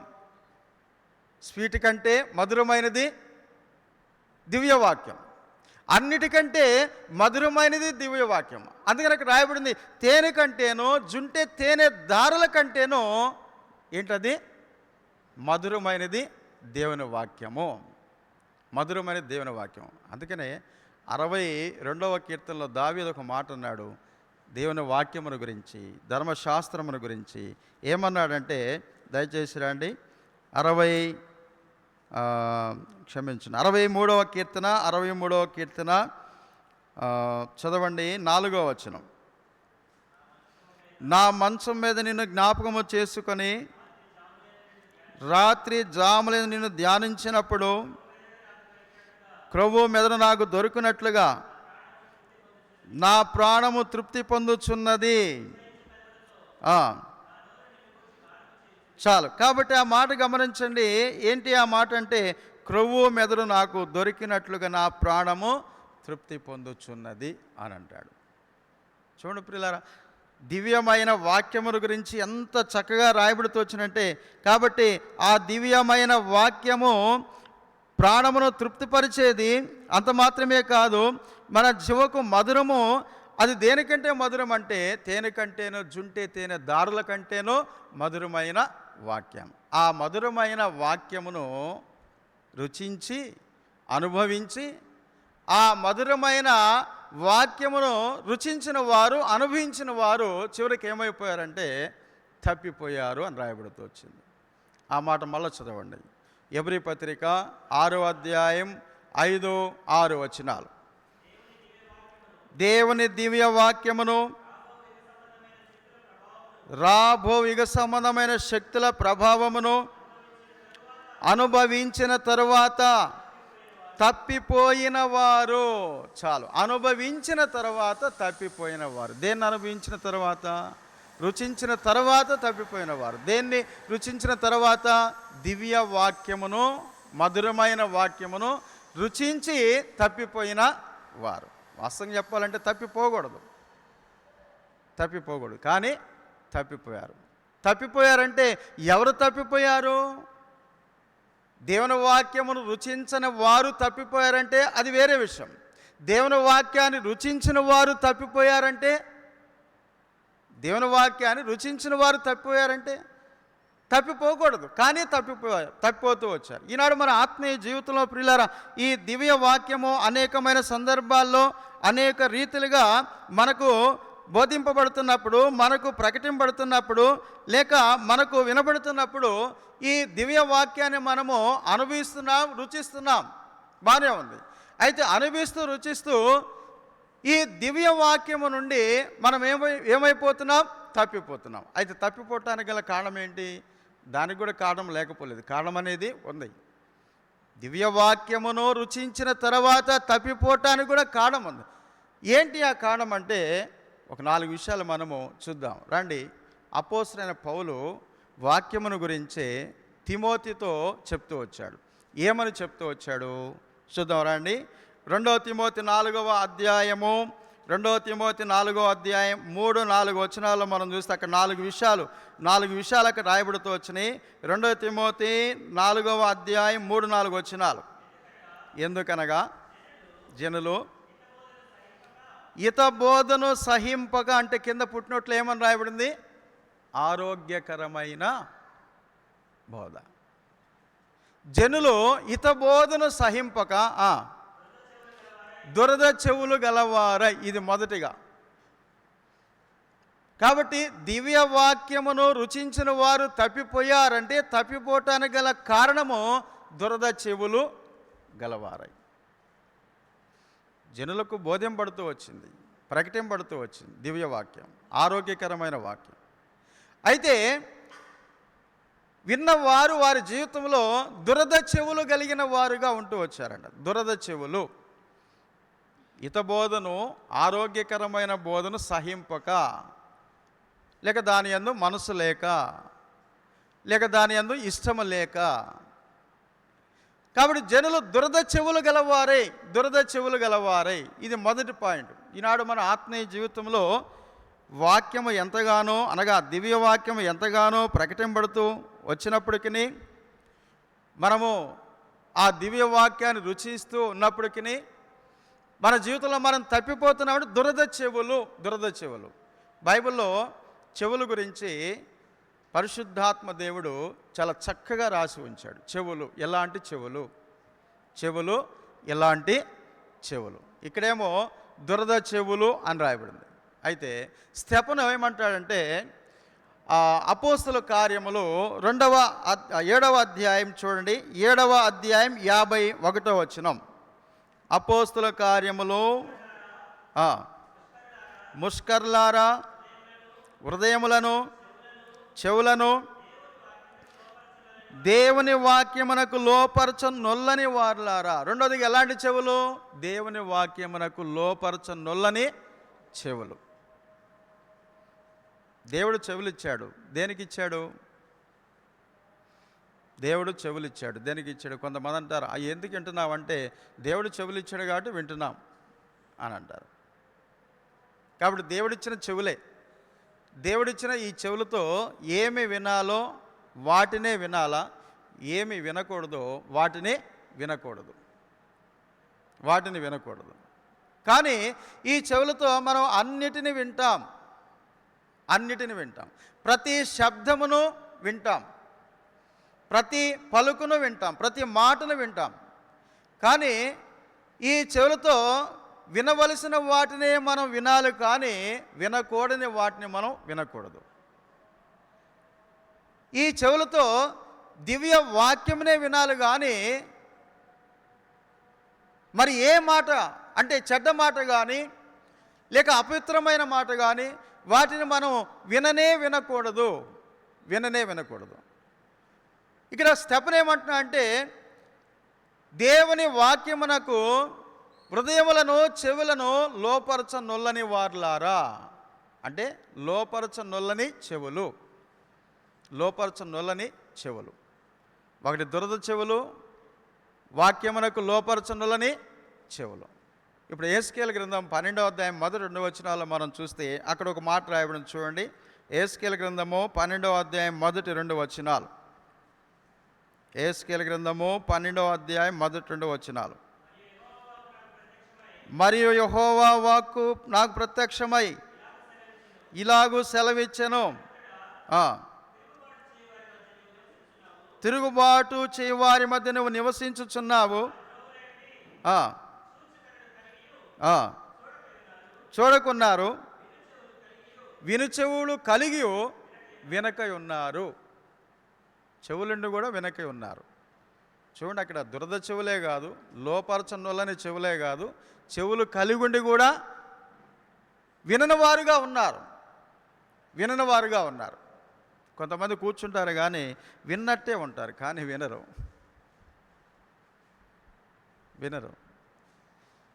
స్వీట్ కంటే మధురమైనది దివ్యవాక్యం. అన్నిటికంటే మధురమైనది దివ్యవాక్యం. అందుకని అక్కడ రాయబడింది, తేనె కంటేనో, జుంటె తేనె దారుల కంటేనో ఏంటది? మధురమైనది దేవుని వాక్యము. మధురమైనది దేవుని వాక్యం. అందుకనే 62వ కీర్తనలో దావీదు ఒక మాట అన్నాడు దేవుని వాక్యమును గురించి, ధర్మశాస్త్రమును గురించి. ఏమన్నాడంటే, దయచేసి రండి, 63వ కీర్తన, 63వ కీర్తన చదవండి, 4వ వచనం. నా మంచం మీద నిన్ను జ్ఞాపకము చేసుకొని రాత్రి జాములేదు నిన్ను ధ్యానించినప్పుడు క్రొవ్వు మెదడు నాకు దొరికినట్లుగా నా ప్రాణము తృప్తి పొందుచున్నది. చాలు. కాబట్టి ఆ మాట గమనించండి. ఏంటి ఆ మాట అంటే, క్రొవ్వు మెదడు నాకు దొరికినట్లుగా నా ప్రాణము తృప్తి పొందుచున్నది అని అంటాడు. చూడండి ప్రియులారా, దివ్యమైన వాక్యముల గురించి ఎంత చక్కగా రాయబడుతూ వచ్చినంటే, కాబట్టి ఆ దివ్యమైన వాక్యము ప్రాణమును తృప్తిపరిచేది. అంత మాత్రమే కాదు, మన జీవకు మధురము. అది దేనికంటే మధురం అంటే, తేనె కంటేనో, జుంటె తేనె దారుల కంటేనో మధురమైన వాక్యం. ఆ మధురమైన వాక్యమును రుచించి, అనుభవించి, ఆ మధురమైన వాక్యమును రుచించిన వారు, అనుభవించిన వారు చివరికి ఏమైపోయారంటే తప్పిపోయారు అని రాయబడుతూ వచ్చింది. ఆ మాట మళ్ళీ చదవండి. ఎబ్రీ పత్రిక 6వ అధ్యాయం 5, 6 వచనాలు. దేవుని దివ్య వాక్యమును రాబో యుగ సంబంధమైన శక్తుల ప్రభావమును అనుభవించిన తరువాత తప్పిపోయిన వారు. చాలు. అనుభవించిన తర్వాత తప్పిపోయిన వారు. దేన్ని అనుభవించిన తర్వాత? రుచించిన తర్వాత తప్పిపోయిన వారు. దేన్ని రుచించిన తర్వాత? దివ్య వాక్యమును, మధురమైన వాక్యమును రుచించి తప్పిపోయిన వారు. వాస్తవంగా చెప్పాలంటే తప్పిపోకూడదు, కానీ తప్పిపోయారు. తప్పిపోయారంటే ఎవరు తప్పిపోయారు? దేవుని వాక్యమును రుచించని వారు తప్పిపోయారంటే అది వేరే విషయం. దేవుని వాక్యాన్ని రుచించిన వారు తప్పిపోయారంటే, దేవుని వాక్యాన్ని రుచించిన వారు తప్పిపోయారంటే తప్పిపోకూడదు, కానీ తప్పిపోతూ వచ్చారు. ఈనాడు మన ఆత్మీయ జీవితంలో ప్రియులారా, ఈ దివ్య వాక్యము అనేకమైన సందర్భాల్లో అనేక రీతిలుగా మనకు బోధింపబడుతున్నప్పుడు, మనకు ప్రకటింపబడుతున్నప్పుడు, లేక మనకు వినబడుతున్నప్పుడు ఈ దివ్య వాక్యాన్ని మనము అనుభవిస్తున్నాం, రుచిస్తున్నాం. బాగానే ఉంది. అయితే అనుభవిస్తూ రుచిస్తూ ఈ దివ్య వాక్యము నుండి మనం ఏమైపోతున్నాం? తప్పిపోతున్నాం. అయితే తప్పిపోవటానికి గల కారణం ఏంటి? దానికి కూడా కారణం లేకపోలేదు. కారణం అనేది ఉంది. దివ్య వాక్యమును రుచించిన తర్వాత తప్పిపోవటానికి కూడా కారణం ఉంది. ఏంటి ఆ కారణం అంటే, ఒక 4 విషయాలు మనము చూద్దాం రండి. అపోస్తలుడైన పౌలు వాక్యమును గురించి తిమోతితో చెప్తూ వచ్చాడు. ఏమని చెప్తూ వచ్చాడు చూద్దాం రండి. 2 తిమోతి 4వ అధ్యాయము 2 తిమోతి 4వ అధ్యాయం 3-4 వచనాల్లో మనం చూస్తే అక్కడ 4 విషయాలు అక్కడ రాయబడుతూ వచ్చినాయి. 2 తిమోతి 4వ అధ్యాయం 3-4 వచనాలు. ఎందుకనగా జనులు హితబోధను సహింపక, అంటే కింద పుట్టినట్లు ఏమని రాయబడింది? ఆరోగ్యకరమైన బోధ. జనులు హితబోధను సహింపక దురద చెవులు గలవారై, ఇది మొదటిగా. కాబట్టి దివ్య వాక్యమును రుచించిన వారు తప్పిపోయారంటే తప్పిపోవటానికి గల కారణము దురద చెవులు గలవారై. జనులకు బోధింపడుతూ వచ్చింది, ప్రకటింపడుతూ వచ్చింది దివ్య వాక్యం, ఆరోగ్యకరమైన వాక్యం. అయితే విన్నవారు వారి జీవితంలో దురద చెవులు కలిగిన వారుగా ఉంటూ వచ్చారంట. దురద చెవులు, హితబోధను, ఆరోగ్యకరమైన బోధను సహింపక, లేక దాని యందు మనసు లేక, లేక దాని యందు ఇష్టము లేక. కాబట్టి జనులు దురద చెవులు గలవారై. ఇది మొదటి పాయింట్. ఈనాడు మన ఆత్మీయ జీవితంలో వాక్యము ఎంతగానో, అనగా దివ్య వాక్యము ఎంతగానో ప్రకటింపబడుతూ వచ్చినప్పటికీ, మనము ఆ దివ్య వాక్యాన్ని రుచిస్తూ ఉన్నప్పటికీ మన జీవితంలో మనం తప్పిపోతున్నామంటే దురద చెవులు. బైబిల్లో చెవుల గురించి పరిశుద్ధాత్మ దేవుడు చాలా చక్కగా రాసి ఉంచాడు. ఎలాంటి చెవులు. ఇక్కడేమో దురద చెవులు అని రాయబడింది. అయితే స్తెఫను ఏమంటాడంటే, అపోస్తల కార్యములు 7వ అధ్యాయం చూడండి, 7వ అధ్యాయం 51వ వచనం. అపోస్తల కార్యములు ముష్కర్లారా, హృదయములను చెవులను దేవుని వాక్యమునకు లోపరచ నొల్లని వారులారా. రెండోది ఎలాంటి చెవులు? దేవుని వాక్యమునకు లోపరచ నొల్లని చెవులు. దేవుడు చెవులు ఇచ్చాడు. దేనికి ఇచ్చాడు? దేవుడు చెవులు ఇచ్చాడు. దేనికి ఇచ్చాడు? కొంతమంది అంటారు, ఎందుకు వింటున్నావంటే దేవుడు చెవులు ఇచ్చాడు కాబట్టి వింటున్నాం అని అంటారు. కాబట్టి దేవుడిచ్చిన చెవులే. దేవుడిచ్చిన ఈ చెవులతో ఏమి వినాలో వాటినే వినాలా, ఏమి వినకూడదో వాటిని వినకూడదు. కానీ ఈ చెవులతో మనం అన్నిటిని వింటాం. ప్రతి శబ్దమును వింటాం, ప్రతి పలుకును వింటాం, ప్రతి మాటను వింటాం. కానీ ఈ చెవులతో వినవలసిన వాటినే మనం వినాలి, కానీ వినకూడని వాటిని మనం వినకూడదు. ఈ చెవులతో దివ్య వాక్యమునే వినాలి, కానీ మరి ఏ మాట అంటే చెడ్డ మాట కానీ లేక అపవిత్రమైన మాట కానీ వాటిని మనం వినకూడదు. ఇక్కడ స్తెఫను ఏమంటున్నా అంటే, దేవుని వాక్యమునకు హృదయములను చెవులను లోపరచ నొల్లని వారులారా. అంటే లోపరచ నొల్లని చెవులు. ఒకటి దురద చెవులు, వాక్యమునకు లోపరచ నొల్లని చెవులు. ఇప్పుడు యేస్కేలు గ్రంథం 12వ అధ్యాయం 1-2 వచనాల్లో మనం చూస్తే అక్కడ ఒక మాట రాయబడింది చూడండి. యేస్కేలు గ్రంథము 12వ అధ్యాయం 1-2 వచనాలు. యేస్కేలు గ్రంథము 12వ అధ్యాయం 1-2 వచనాలు. మరియు యెహోవా వాక్కు నాకు ప్రత్యక్షమై ఇలాగూ సెలవిచ్చెను, తిరుగుబాటు చేయవారి మధ్య నువ్వు నివసించుచున్నావు, చూడకున్నారు, వినుచెవులు కలిగి వినకై ఉన్నారు. చెవులుండి కూడా వినకై ఉన్నారు. చూడండి, అక్కడ దురద చెవులే కాదు, లోపరచనొల్లని చెవులే కాదు, చెవులు కలిగుండి కూడా విననివారుగా ఉన్నారు. కొంతమంది కూర్చుంటారు కానీ విన్నట్టే ఉంటారు, కానీ వినరు.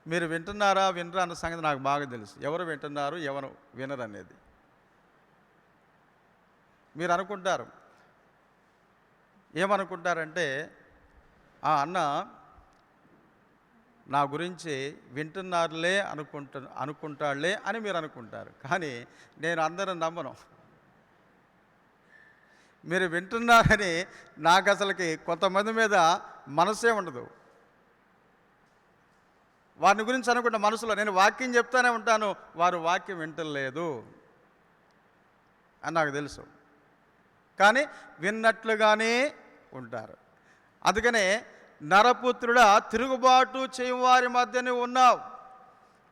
మీరు వింటున్నారా వినరా అన్న సంగతి నాకు బాగా తెలుసు. ఎవరు వింటున్నారు ఎవరు వినరు అనేది. మీరు అనుకుంటారు, ఏమనుకుంటారంటే ఆ అన్న నా గురించి వింటున్నారులే అనుకుంటాడులే అని మీరు అనుకుంటారు. కానీ నేను అందరం నమ్మను. మీరు వింటున్నారని నాకు అసలుకి కొంతమంది మీద మనసే ఉండదు. వారిని గురించి అనుకుంటే మనసులో నేను వాక్యం చెప్తానే ఉంటాను, వారు వాక్యం వింటలేదు అని నాకు తెలుసు. కానీ విన్నట్లుగానే ఉంటారు. అందుకనే నరపుత్రుడా తిరుగుబాటు చేయువారి మధ్యనే ఉన్నావు.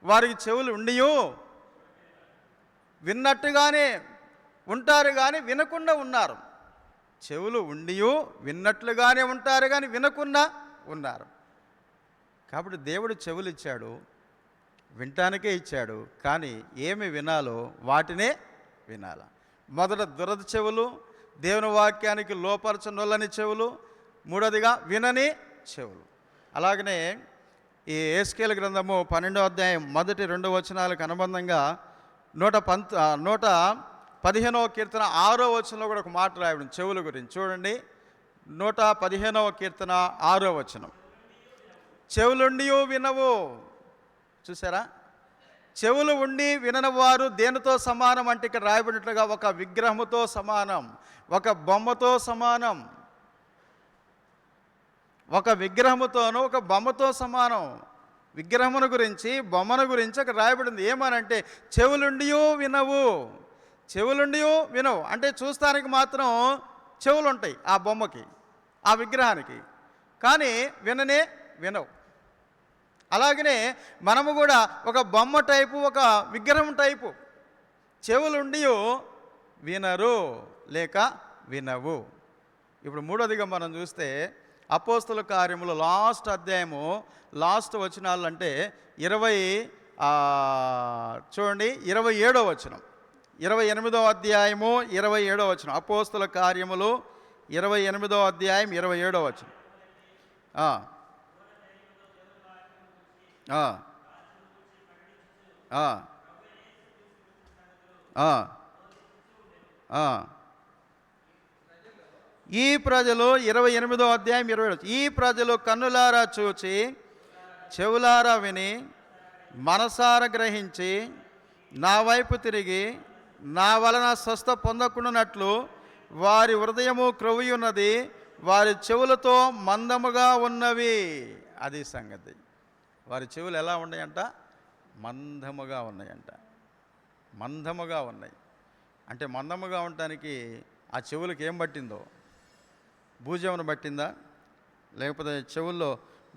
వారికి చెవులు ఉండియు విన్నట్టుగానే ఉంటారు కానీ వినకుండా ఉన్నారు. చెవులు ఉండియు విన్నట్లుగానే ఉంటారు కానీ వినకుండా ఉన్నారు. కాబట్టి దేవుడు చెవులు ఇచ్చాడు, వినటానికే ఇచ్చాడు. కానీ ఏమి వినాలో వాటినే వినాల. మొదట దురద చెవులు, దేవుని వాక్యానికి లోపరచనొల్లని చెవులు, మూడోదిగా వినని చెవులు. అలాగనే ఈ యేస్కేలు గ్రంథము 12వ అధ్యాయం 1-2 వచనాలకు అనుబంధంగా 115వ కీర్తన 6వ వచనంలో కూడా ఒక మాట రాయబడింది చెవుల గురించి. చూడండి, 115వ కీర్తన 6వ వచనం. చెవులుండియు వినవు. చూసారా, చెవులు ఉండి వినని వారు దేనితో సమానం అంటే ఇక్కడ రాయబడినట్లుగా ఒక విగ్రహముతో సమానం, ఒక బొమ్మతో సమానం. ఒక విగ్రహముతోనూ ఒక బొమ్మతో సమానం. విగ్రహమును గురించి బొమ్మను గురించి అక్కడ రాయబడింది. ఏమనంటే చెవులుండియు వినవు. చెవులుండియు వినవు అంటే చూస్తానికి మాత్రం చెవులు ఉంటాయి ఆ బొమ్మకి, ఆ విగ్రహానికి, కానీ విననే వినవు. అలాగనే మనము కూడా ఒక బొమ్మ టైపు, ఒక విగ్రహం టైపు. చెవులుండియు వినరు లేక వినవు. ఇప్పుడు మూడోదిగా మనం చూస్తే అపోస్తల కార్యములు లాస్ట్ అధ్యాయము లాస్ట్ వచనాలు అంటే 27వ వచనం, 28వ అధ్యాయము 27వ వచనం. అపోస్తల కార్యములు 28వ అధ్యాయం 27వ వచనం. ఈ ప్రజలు 28వ అధ్యాయం 27. ఈ ప్రజలు కన్నులారా చూచి చెవులారా విని మనసారా గ్రహించి నా వైపు తిరిగి నా వలన స్వస్థ పొందకుండానట్లు వారి హృదయము క్రొవ్వి ఉన్నది, వారి చెవులతో మందముగా ఉన్నవి. అది సంగతి. వారి చెవులు ఎలా ఉన్నాయంట? మందముగా ఉన్నాయంట. మందముగా ఉన్నాయి అంటే మందముగా ఉండటానికి ఆ చెవులకు ఏం పట్టిందో? భూజమును పట్టిందా? లేకపోతే చెవుల్లో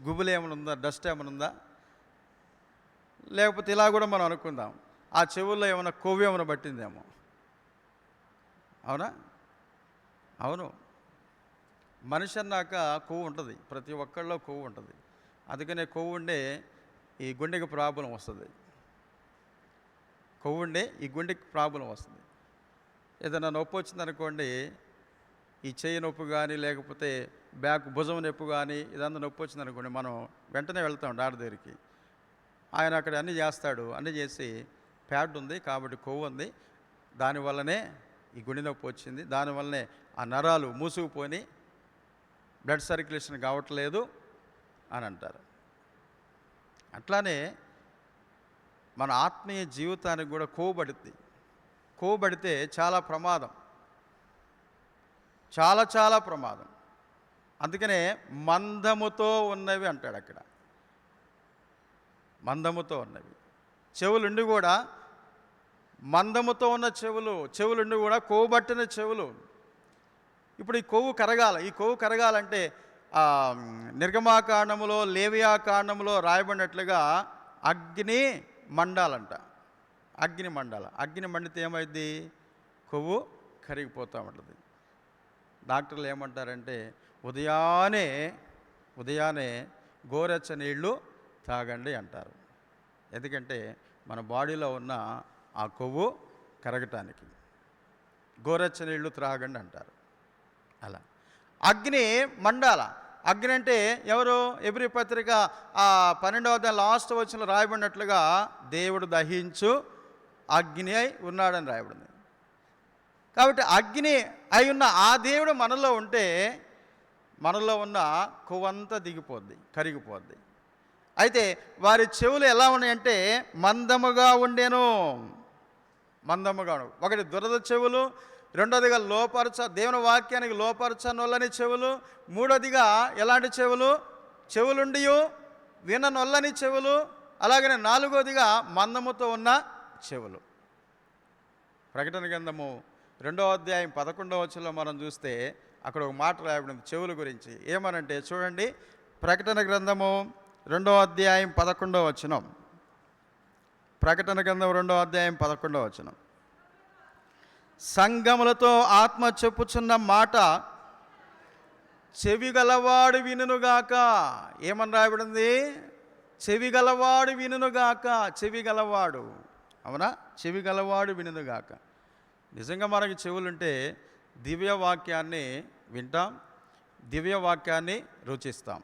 గుబులు ఏమైనా ఉందా? డస్ట్ ఏమైనా ఉందా? లేకపోతే ఇలా కూడా మనం అనుకుందాం, ఆ చెవుల్లో ఏమైనా కొవ్వు ఏమైనా పట్టిందేమో. అవునా? అవును. మనిషి అన్నాక కొవ్వు ఉంటుంది, ప్రతి ఒక్కళ్ళలో కొవ్వు ఉంటుంది. అందుకనే కొవ్వు ఉండే ఈ గుండెకి ప్రాబ్లం వస్తుంది. కొవ్వు ఉండే ఈ గుండెకి ప్రాబ్లం వస్తుంది. ఏదైనా నొప్పి వచ్చిందనుకోండి, ఈ చెయ్యి నొప్పి కానీ లేకపోతే భుజం నొప్పి కానీ ఇదంతా నొప్పి వచ్చిందనుకోండి, మనం వెంటనే వెళ్తాం డాక్టర్ దగ్గరికి. ఆయన అక్కడ అన్నీ చేస్తాడు. అన్నీ చేసి ప్యాడ్ ఉంది కాబట్టి కొవ్వు ఉంది, దానివల్లనే ఈ గుండె నొప్పి వచ్చింది, దానివల్లనే ఆ నరాలు మూసుకుపోయి బ్లడ్ సర్క్యులేషన్ కావట్లేదు అని అంటారు. అట్లానే మన ఆత్మీయ జీవితానికి కూడా కొవ్వు పడితే చాలా ప్రమాదం, చాలా చాలా ప్రమాదం. అందుకనే మందముతో ఉన్నవి అంటాడు అక్కడ. మందముతో ఉన్నవి చెవులుండి కూడా, మందముతో ఉన్న చెవులుండి కూడా కొవ్వు పట్టిన చెవులు. ఇప్పుడు ఈ కొవ్వు కరగాల. ఈ కొవ్వు కరగాలంటే నిర్గమాకాండములో లేవియాకాండములో రాయబడినట్లుగా అగ్ని మండాలంట. అగ్ని మండితే ఏమైంది? కొవ్వు కరిగిపోతూ ఉంటుంది. డాక్టర్లు ఏమంటారంటే ఉదయాన్నే గోరెచ్చ నీళ్ళు తాగండి అంటారు. ఎందుకంటే మన బాడీలో ఉన్న ఆ కొవ్వు కరగటానికి గోరెచ్చ నీళ్ళు త్రాగండి అంటారు. అలా అగ్ని మండాల. అగ్ని అంటే ఎవరు? ఎబ్రీ పత్రిక 12వ అధ్యాయం లాస్ట్ వచనంలో రాయబడినట్లుగా దేవుడు దహించు అగ్ని అయి ఉన్నాడని రాయబడింది. కాబట్టి అగ్ని అయి ఉన్న ఆ దేవుడు మనలో ఉంటే మనలో ఉన్న కొవ్వంతా దిగిపోద్ది, కరిగిపోద్ది. అయితే వారి చెవులు ఎలా ఉన్నాయంటే మందముగా ఉండేను. మందముగా ఉండవు. ఒకటి దురద చెవులు, రెండోదిగా దేవుని వాక్యానికి లోపరచనొల్లని చెవులు, మూడోదిగా ఎలాంటి చెవులు? చెవులుండి విననొల్లని చెవులు, అలాగనే నాలుగోదిగా మందముతో ఉన్న చెవులు. ప్రకటన గ్రంథము 2వ అధ్యాయం 11వ వచనంలో మనం చూస్తే అక్కడ ఒక మాట రాయబడింది చెవుల గురించి. ఏమనంటే చూడండి, ప్రకటన గ్రంథము 2వ అధ్యాయం 11వ వచనం. ప్రకటన గ్రంథం 2వ అధ్యాయం 11వ వచనం. సంఘములతో ఆత్మ చెప్పుచున్న మాట చెవిగలవాడు వినుగాక. ఏమని రాయబడింది? చెవిగలవాడు వినుగాక. చెవిగలవాడు, అవునా? చెవిగలవాడు వినుగాక. నిజంగా మనకి చెవులుంటే దివ్య వాక్యాన్ని వింటాం, దివ్య వాక్యాన్ని రుచిస్తాం,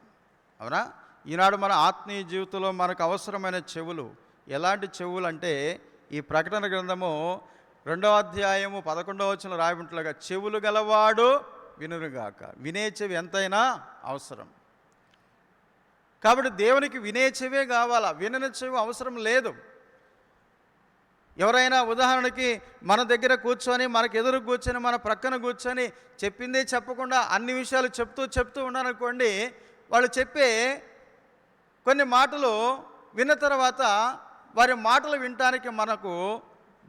అవునా? ఈనాడు మన ఆత్మీయ జీవితంలో మనకు అవసరమైన చెవులు ఎలాంటి చెవులు అంటే ఈ ప్రకటన గ్రంథము 2వ అధ్యాయము 11వ వచనంలో రాయబడినట్లుగా చెవులు గలవాడు వినుగాక. వినే చెవి ఎంతైనా అవసరం. కాబట్టి దేవునికి వినే చెవే కావాలా, వినని చెవి అవసరం లేదు. ఎవరైనా ఉదాహరణకి మన దగ్గర కూర్చొని, మనకు ఎదురు కూర్చొని, మన ప్రక్కన కూర్చొని చెప్పిందే చెప్పకుండా అన్ని విషయాలు చెప్తూ ఉన్నారనుకోండి, వాళ్ళు చెప్పే కొన్ని మాటలు విన్న తర్వాత వారి మాటలు వినటానికి మనకు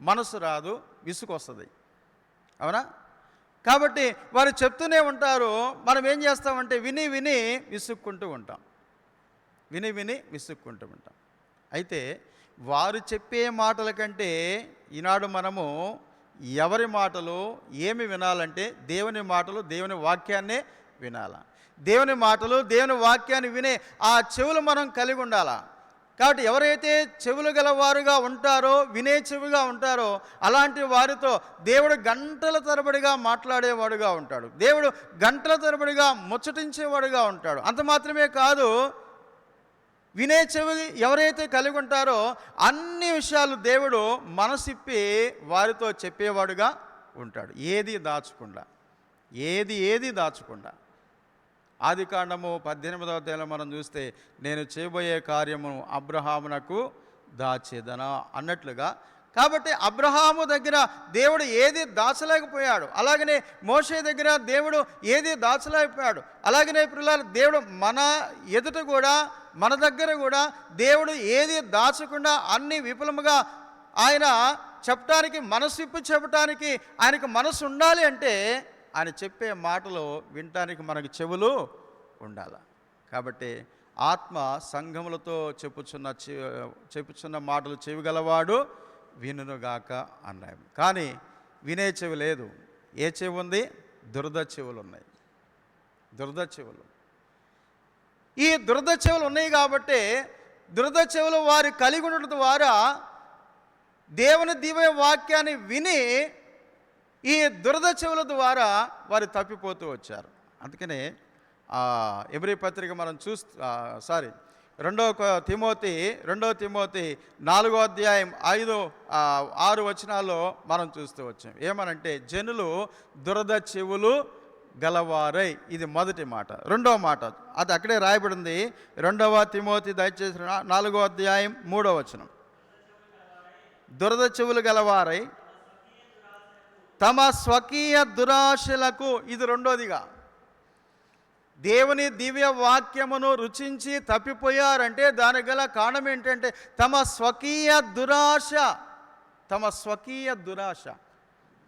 మనసు రాదు, విసుగొస్తుంది, అవునా? కాబట్టి వారు చెప్తూనే ఉంటారు, మనం ఏం చేస్తామంటే విని విని విసుక్కుంటూ ఉంటాం, విసుక్కుంటూ ఉంటాం. అయితే వారు చెప్పే మాటల కంటే ఈనాడు మనము ఎవరి మాటలు ఏమి వినాలంటే దేవుని మాటలు, దేవుని వాక్యాన్నే వినాల. దేవుని మాటలు, దేవుని వాక్యాన్ని వినే ఆ చెవులు మనం కలిగి ఉండాలా. కాబట్టి ఎవరైతే చెవులు గలవారుగా ఉంటారో, వినే చెవిగా ఉంటారో, అలాంటి వారితో దేవుడు గంటల తరబడిగా మాట్లాడేవాడుగా ఉంటాడు. దేవుడు గంటల తరబడిగా ముచ్చటించేవాడుగా ఉంటాడు. అంత మాత్రమే కాదు, వినే చెవి ఎవరైతే కలిగి ఉంటారో అన్ని విషయాలు దేవుడు మనసిప్పి వారితో చెప్పేవాడుగా ఉంటాడు. ఏది దాచకుండా. ఆదికాండము 18వ అధ్యాయంలో మనం చూస్తే నేను చేయబోయే కార్యము అబ్రహామునకు దాచేదనా అన్నట్లుగా. కాబట్టి అబ్రహాము దగ్గర దేవుడు ఏది దాచలేకపోయాడు, అలాగనే మోషే దగ్గర దేవుడు ఏది దాచలేకపోయాడు. అలాగనే పిల్లలు దేవుడు మన ఎదుట కూడా, మన దగ్గర కూడా దేవుడు ఏది దాచకుండా అన్ని విపులముగా ఆయన చెప్పడానికి, మనసిప్పి చెప్పడానికి ఆయనకు మనసు ఉండాలి. అంటే ఆయన చెప్పే మాటలు వినటానికి మనకు చెవులు ఉండాలి. కాబట్టి ఆత్మ సంఘములతో చెప్పుచున్న మాటలు చెవిగలవాడు వినుగాక అన్నాయి. కానీ వినే చెవి లేదు. ఏ చెవి ఉంది? దురద చెవులు ఉన్నాయి. ఈ దురద చెవులు ఉన్నాయి కాబట్టి దురద చెవులు వారు కలిగి ఉండడం ద్వారా దేవుని దివ్య వాక్యాన్ని విని ఈ దురద చెవుల ద్వారా వారు తప్పిపోతూ వచ్చారు. అందుకనే ఎబ్రీ పత్రిక మనం 2 తిమోతి 4వ అధ్యాయం 5-6 వచనాల్లో మనం చూస్తూ వచ్చాం. ఏమనంటే జనులు దురద చెవులు గలవారై, ఇది మొదటి మాట. రెండవ మాట అది అక్కడే రాయబడింది. 2వ తిమోతి దయచేసి 4వ అధ్యాయం 3వ వచనం. దురద చెవులు గలవారై తమ స్వకీయ దురాశలకు, ఇది రెండోదిగా దేవుని దివ్య వాక్యమును రుచించి తప్పిపోయారంటే దానికి గల కారణం ఏంటంటే తమ స్వకీయ దురాశ.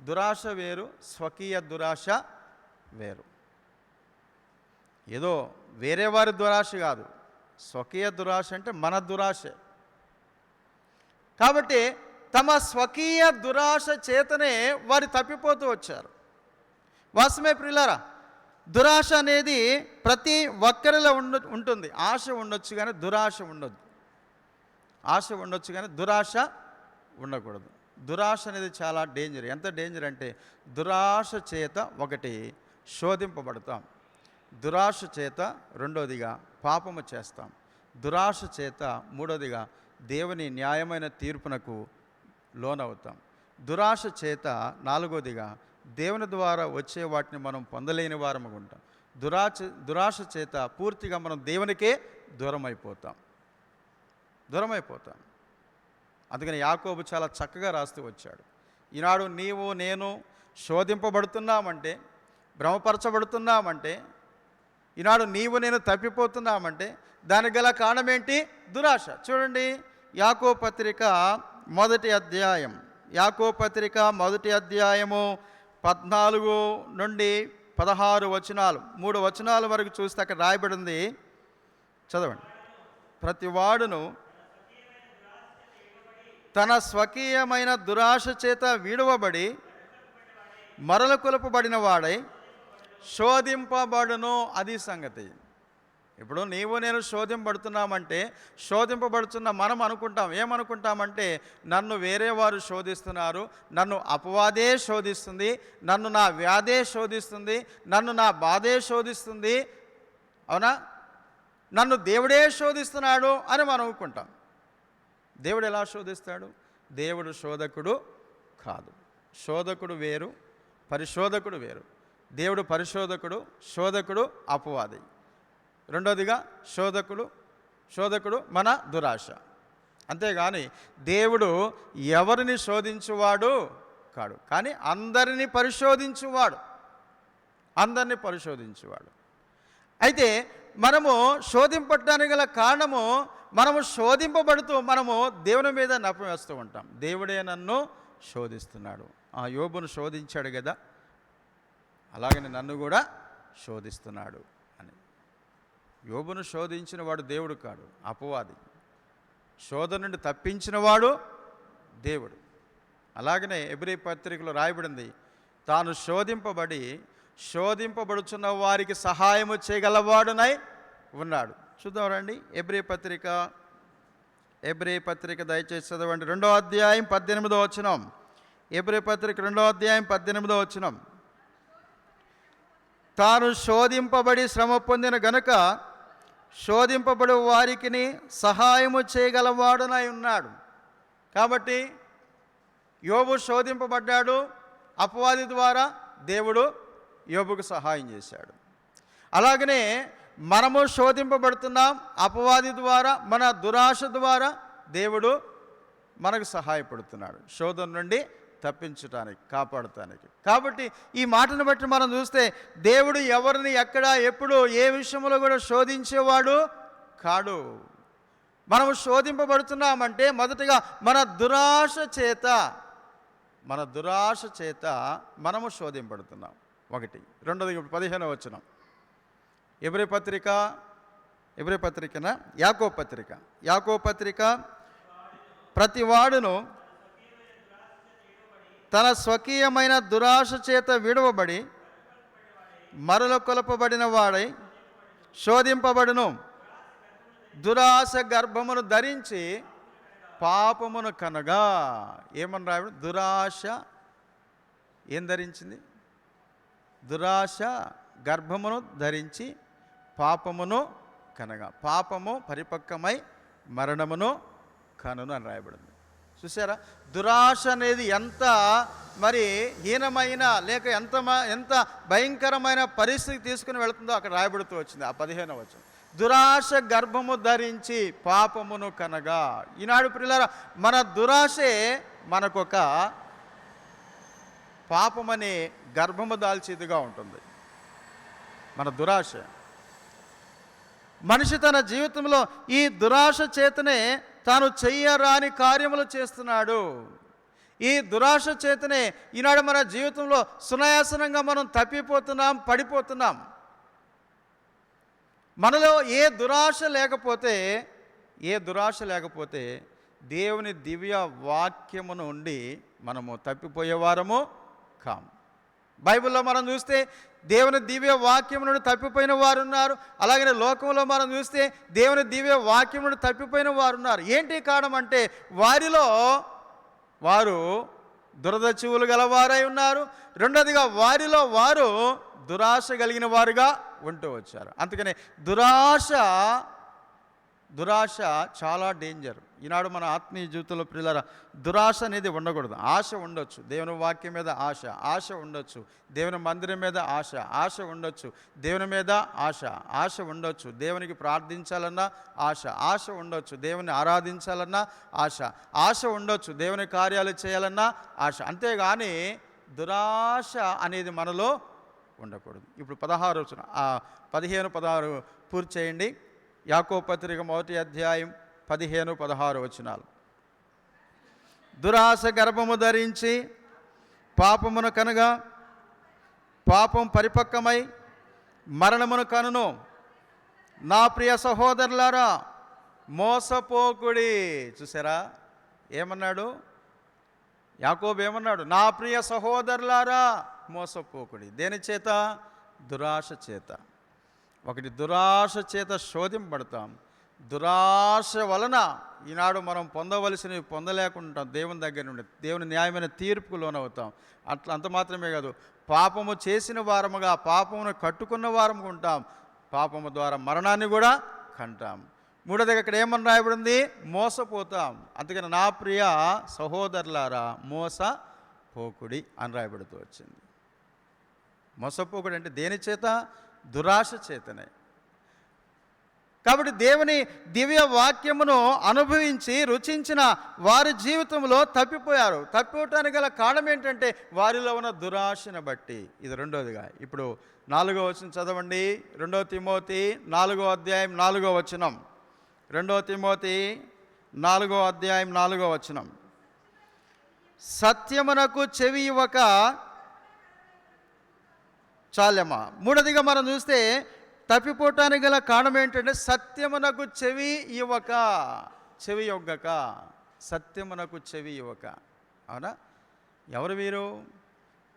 దురాశ వేరు, స్వకీయ దురాశ వేరు. ఏదో వేరే వారి దురాశ కాదు. స్వకీయ దురాశ అంటే మన దురాశే. కాబట్టి తమ స్వకీయ దురాశ చేతనే వారు తప్పిపోతూ వచ్చారు. వాస్తవమే ప్రియులారా, దురాశ అనేది ప్రతి ఒక్కరిలో ఉంటుంది. ఆశ ఉండొచ్చు కానీ దురాశ ఉండదు. ఆశ ఉండొచ్చు కానీ దురాశ ఉండకూడదు. దురాశ అనేది చాలా డేంజర్. ఎంత డేంజర్ అంటే దురాశ చేత ఒకటి శోధింపబడతాం, దురాశ చేత రెండోదిగా పాపము చేస్తాం. దురాశ చేత మూడోదిగా దేవుని న్యాయమైన తీర్పునకు లోనవుతాం. దురాశ చేత నాలుగోదిగా దేవుని ద్వారా వచ్చే వాటిని మనం పొందలేని వారము ఉంటాం. దురాశ చేత పూర్తిగా మనం దేవునికే దూరం అయిపోతాం. అందుకని యాకోబు చాలా చక్కగా రాస్తూ వచ్చాడు. ఈనాడు నీవు నేను శోధింపబడుతున్నామంటే, భ్రమపరచబడుతున్నామంటే, ఈనాడు నీవు నేను తప్పిపోతున్నామంటే దానికి గల కారణం ఏంటి? దురాశ. చూడండి, యాకోబు పత్రిక మొదటి అధ్యాయం 14 నుండి 16 వచనాలు, 3 వచనాల వరకు చూస్తే అక్కడ రాయబడింది. చదవండి. ప్రతివాడును తన స్వకీయమైన దురాశ చేత వీడవబడి మరల కొలుపబడిన వాడై శోధింపబడును. అది సంగతి. ఇప్పుడు నీవు నేను శోధింపబడుతున్నామంటే, శోధింపబడుతున్న మనం ఏమనుకుంటామంటే నన్ను వేరే వారు శోధిస్తున్నారు, నన్ను అపవాదే శోధిస్తుంది, నన్ను నా వ్యాధే శోధిస్తుంది, నన్ను నా బాధే శోధిస్తుంది, అవునా, నన్ను దేవుడే శోధిస్తున్నాడు అని మనం అనుకుంటాం. దేవుడు ఎలా శోధిస్తాడు? దేవుడు శోధకుడు కాదు. శోధకుడు వేరు, పరిశోధకుడు వేరు. దేవుడు పరిశోధకుడు, శోధకుడు అపవాది. రెండోదిగా శోధకుడు మన దురాశ. అంతేగాని దేవుడు ఎవరిని శోధించువాడు కాడు, కానీ అందరినీ పరిశోధించువాడు. అయితే మనము శోధింపడానికి గల కారణము, మనము శోధింపబడుతూ మనము దేవుని మీద నపం వేస్తూ ఉంటాం. దేవుడే నన్ను శోధిస్తున్నాడు. ఆ యోబును శోధించాడు కదా, అలాగని నన్ను కూడా శోధిస్తున్నాడు అని. యోబును శోధించిన వాడు దేవుడు కాడు, అపవాది. శోధన నుండి తప్పించిన వాడు దేవుడు. అలాగనే హెబ్రీ పత్రికలో రాయబడింది, తాను శోధింపబడుచున్న వారికి సహాయము చేయగలవాడునై ఉన్నాడు. చూద్దాం రండి. హెబ్రీ పత్రిక దయచేసి చదవండి. 2వ అధ్యాయం 18వ వచనం. హెబ్రీ పత్రిక 2వ అధ్యాయం 18వ వచనం. తాను శోధింపబడి శ్రమ పొందిన గనుక శోధింపబడు వారికి సహాయము చేయగలవాడునై ఉన్నాడు. కాబట్టి యోబు శోధింపబడ్డాడు, అపవాది ద్వారా దేవుడు యోబుకు సహాయం చేశాడు. అలాగనే మనము శోధింపబడుతున్నాం, అపవాది ద్వారా, మన దురాశ ద్వారా దేవుడు మనకు సహాయపడుతున్నాడు శోధన నుండి తప్పించడానికి, కాపాడటానికి. కాబట్టి ఈ మాటను బట్టి మనం చూస్తే దేవుడు ఎవరిని ఎక్కడ ఎప్పుడు ఏ విషయంలో కూడా శోధించేవాడు కాడు. మనము శోధింపబడుతున్నామంటే మొదటగా మన దురాశ చేత మనము శోధింపబడుతున్నాం. ఒకటి. రెండోది 15వ వచనం. హెబ్రీ పత్రికన యాకోబు పత్రిక ప్రతివాడును తన స్వకీయమైన దురాశ చేత విడవబడి మరల కొలపబడిన వాడై శోధింపబడును. దురాశ గర్భమును ధరించి పాపమును కనగా. ఏమని రాయబడి? దురాశ ఏం ధరించింది? దురాశ గర్భమును ధరించి పాపమును కనగా. పాపము పరిపక్వమై మరణమును కనును అని రాయబడింది. చూసారా? దురాశ అనేది ఎంత మరి హీనమైన లేక ఎంత భయంకరమైన పరిస్థితి తీసుకుని వెళుతుందో అక్కడ రాయబడుతూ వచ్చింది. ఆ 15వ వచనం. దురాశ గర్భము ధరించి పాపమును కనగా. ఈనాడు ప్రియులారా, మన దురాశే మనకొక పాపమనే గర్భము దాల్చేదిగా ఉంటుంది. మన దురాశ. మనిషి తన జీవితంలో ఈ దురాశ చేతనే తాను చెయ్యరాని కార్యములు చేస్తున్నాడు. ఈ దురాశ చేతనే ఈనాడు మన జీవితంలో సునాయాసనంగా మనం తప్పిపోతున్నాం, పడిపోతున్నాం. మనలో ఏ దురాశ లేకపోతే దేవుని దివ్య వాక్యము నుండి మనము తప్పిపోయేవారము కాము. బైబిల్లో మనం చూస్తే దేవుని దివ్య వాక్యం నుండి తప్పిపోయిన వారు ఉన్నారు. అలాగనే లోకంలో మనం చూస్తే దేవుని దివ్య వాక్యం నుండి తప్పిపోయిన వారు ఉన్నారు. ఏంటి కారణం అంటే వారు దురదచువులు గలవారై ఉన్నారు. రెండోదిగా వారిలో వారు దురాశ కలిగిన వారుగా ఉంటూ వచ్చారు. అందుకనే దురాశ చాలా డేంజర్. ఈనాడు మన ఆత్మీయ జీవితంలో ప్రియులారా, దురాశ అనేది ఉండకూడదు. ఆశ ఉండొచ్చు, దేవుని వాక్యం మీద ఆశ ఉండొచ్చు, దేవుని మందిరం మీద ఆశ ఉండొచ్చు, దేవుని మీద ఆశ ఉండొచ్చు, దేవునికి ప్రార్థించాలన్నా ఆశ ఉండొచ్చు, దేవుని ఆరాధించాలన్నా ఆశ ఉండొచ్చు, దేవుని కార్యాలు చేయాలన్నా ఆశ. అంతేగాని దురాశ అనేది మనలో ఉండకూడదు. ఇప్పుడు 15-16 పూర్తి చేయండి. యాకోబు పత్రిక 1వ అధ్యాయం 15-16 వచనాలు. దురాశ గర్భము ధరించి పాపమును కనుగా పాపం పరిపక్వమై మరణమును కనును. నా ప్రియ సహోదరులారా మోసపోకుడి. చూసారా ఏమన్నాడు యాకోబు? ఏమన్నాడు? నా ప్రియ సహోదరులారా మోసపోకుడి. దేని చేత? దురాశ చేత. ఒకటి, దురాశ చేత శోధింపబడతాం. దురాశ వలన ఈనాడు మనం పొందవలసినవి పొందలేకుండా దేవుని దగ్గర నుండి దేవుని న్యాయమైన తీర్పుకు లోనవుతాం. అంత మాత్రమే కాదు, పాపము చేసిన వారముగా పాపమును కట్టుకున్న వారముగా ఉంటాం. పాపము ద్వారా మరణాన్ని కూడా కంటాం. మూడోది ఇక్కడ ఏమని రాయబడింది? మోసపోతాం. అందుకని నా ప్రియ సహోదరులారా మోసపోకుడి అని రాయబడుతూ వచ్చింది. మోసపోకుడి అంటే దేని చేత? దురాశ చేతనే. కాబట్టి దేవుని దివ్య వాక్యమును అనుభవించి రుచించిన వారి జీవితంలో తప్పిపోయారు. తప్పిపోవటానికి గల కారణం ఏంటంటే వారిలో ఉన్న దురాశను బట్టి. ఇది రెండోదిగా. ఇప్పుడు 4వ వచనం చదవండి. 2 తిమోతి 4వ అధ్యాయం 4వ వచనం. 2 తిమోతి 4వ అధ్యాయం 4వ వచనం. సత్యమునకు చెవి ఇవ్వక చాలమ్మా. మూడోదిగా మనం చూస్తే తప్పిపోవటానికి గల కారణం ఏంటంటే సత్యమునకు చెవి ఇవ్వక, చెవి యొగ్గక, సత్యమునకు చెవి ఇవ్వక. అవునా? ఎవరు వీరు?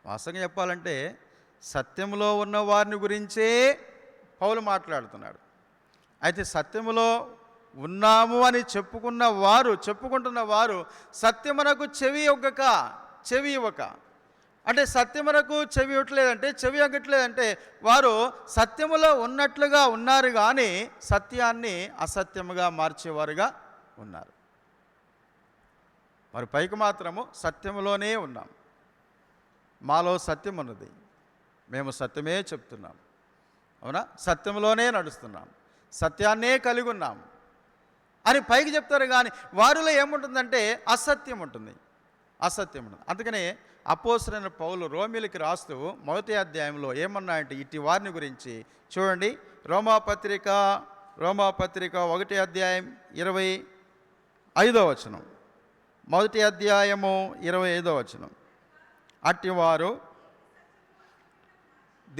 వాస్తవంగా చెప్పాలంటే సత్యములో ఉన్న వారిని గురించే పౌలు మాట్లాడుతున్నాడు. అయితే సత్యములో ఉన్నాము అని చెప్పుకుంటున్న వారు సత్యమునకు చెవి యొగ్గక, చెవి ఇవ్వక. అంటే సత్యమునకు చెవి ఇవ్వట్లేదంటే, చెవి యొగ్గట్లేదంటే వారు సత్యములో ఉన్నట్లుగా ఉన్నారు కానీ సత్యాన్ని అసత్యముగా మార్చేవారుగా ఉన్నారు. మరి పైకి మాత్రము సత్యములోనే ఉన్నాం. మాలో సత్యం ఉన్నది, మేము సత్యమే చెప్తున్నాం. అవునా? సత్యంలోనే నడుస్తున్నాం, సత్యాన్నే కలిగి ఉన్నాం అని పైకి చెప్తారు. కానీ వారిలో ఏముంటుందంటే అసత్యం ఉంటుంది. అందుకనే అపోస్తలుడైన పౌలు రోమీయులకు రాస్తూ 1వ అధ్యాయంలో ఏమన్నాయంటే ఇట్టి వారిని గురించి చూడండి. రోమాపత్రిక 1వ అధ్యాయం 25వ వచనం. 1వ అధ్యాయము 25వ వచనం. అట్టివారు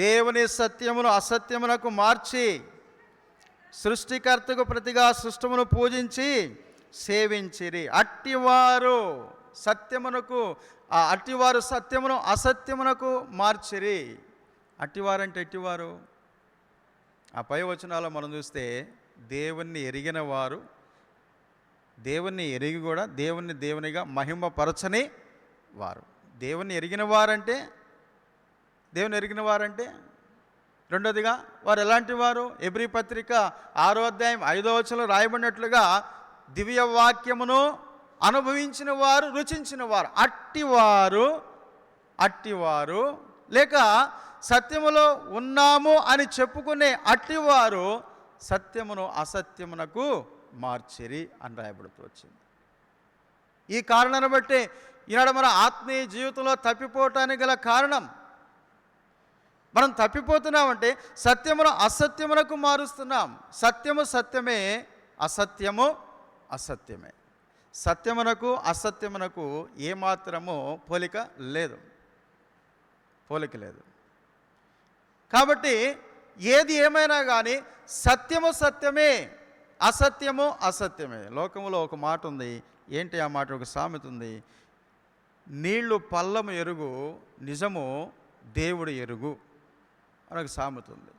దేవుని సత్యమును అసత్యమునకు మార్చి సృష్టికర్తకు ప్రతిగా సృష్టమును పూజించి సేవించిరి. అట్టివారు సత్యమును అసత్యమునకు మార్చిరి. అట్టివారంటే ఎట్టివారు? ఆ పై వచనాల్లో మనం చూస్తే దేవుణ్ణి ఎరిగిన వారు, దేవుణ్ణి ఎరిగి కూడా దేవునిగా మహిమపరచని వారు. దేవుణ్ణి ఎరిగిన వారంటే రెండోదిగా వారు ఎలాంటి వారు? ఎబ్రీ పత్రిక 6వ అధ్యాయం 5వ వచనంలో రాయబడినట్లుగా దివ్య వాక్యమును అనుభవించిన వారు, రుచించిన వారు. అట్టివారు లేక సత్యములో ఉన్నాము అని చెప్పుకునే అట్టివారు సత్యమును అసత్యమునకు మార్చిరి అని రాయబడుతూ వచ్చింది. ఈ కారణాన్ని బట్టి ఈనాడు మన ఆత్మీయ జీవితంలో తప్పిపోవటానికి గల కారణం, మనం తప్పిపోతున్నామంటే సత్యమును అసత్యమునకు మారుస్తున్నాం. సత్యము సత్యమే, అసత్యము అసత్యమే. సత్యమునకు అసత్యమునకు ఏమాత్రము పోలిక లేదు. కాబట్టి ఏది ఏమైనా కానీ సత్యము సత్యమే, అసత్యము అసత్యమే. లోకములో ఒక మాట ఉంది. ఏంటి ఆ మాట? ఒక సామెత ఉంది. నీళ్లు పల్లము ఎరుగు, నిజము దేవుడు ఎరుగు అని ఒక సామెత ఉంది.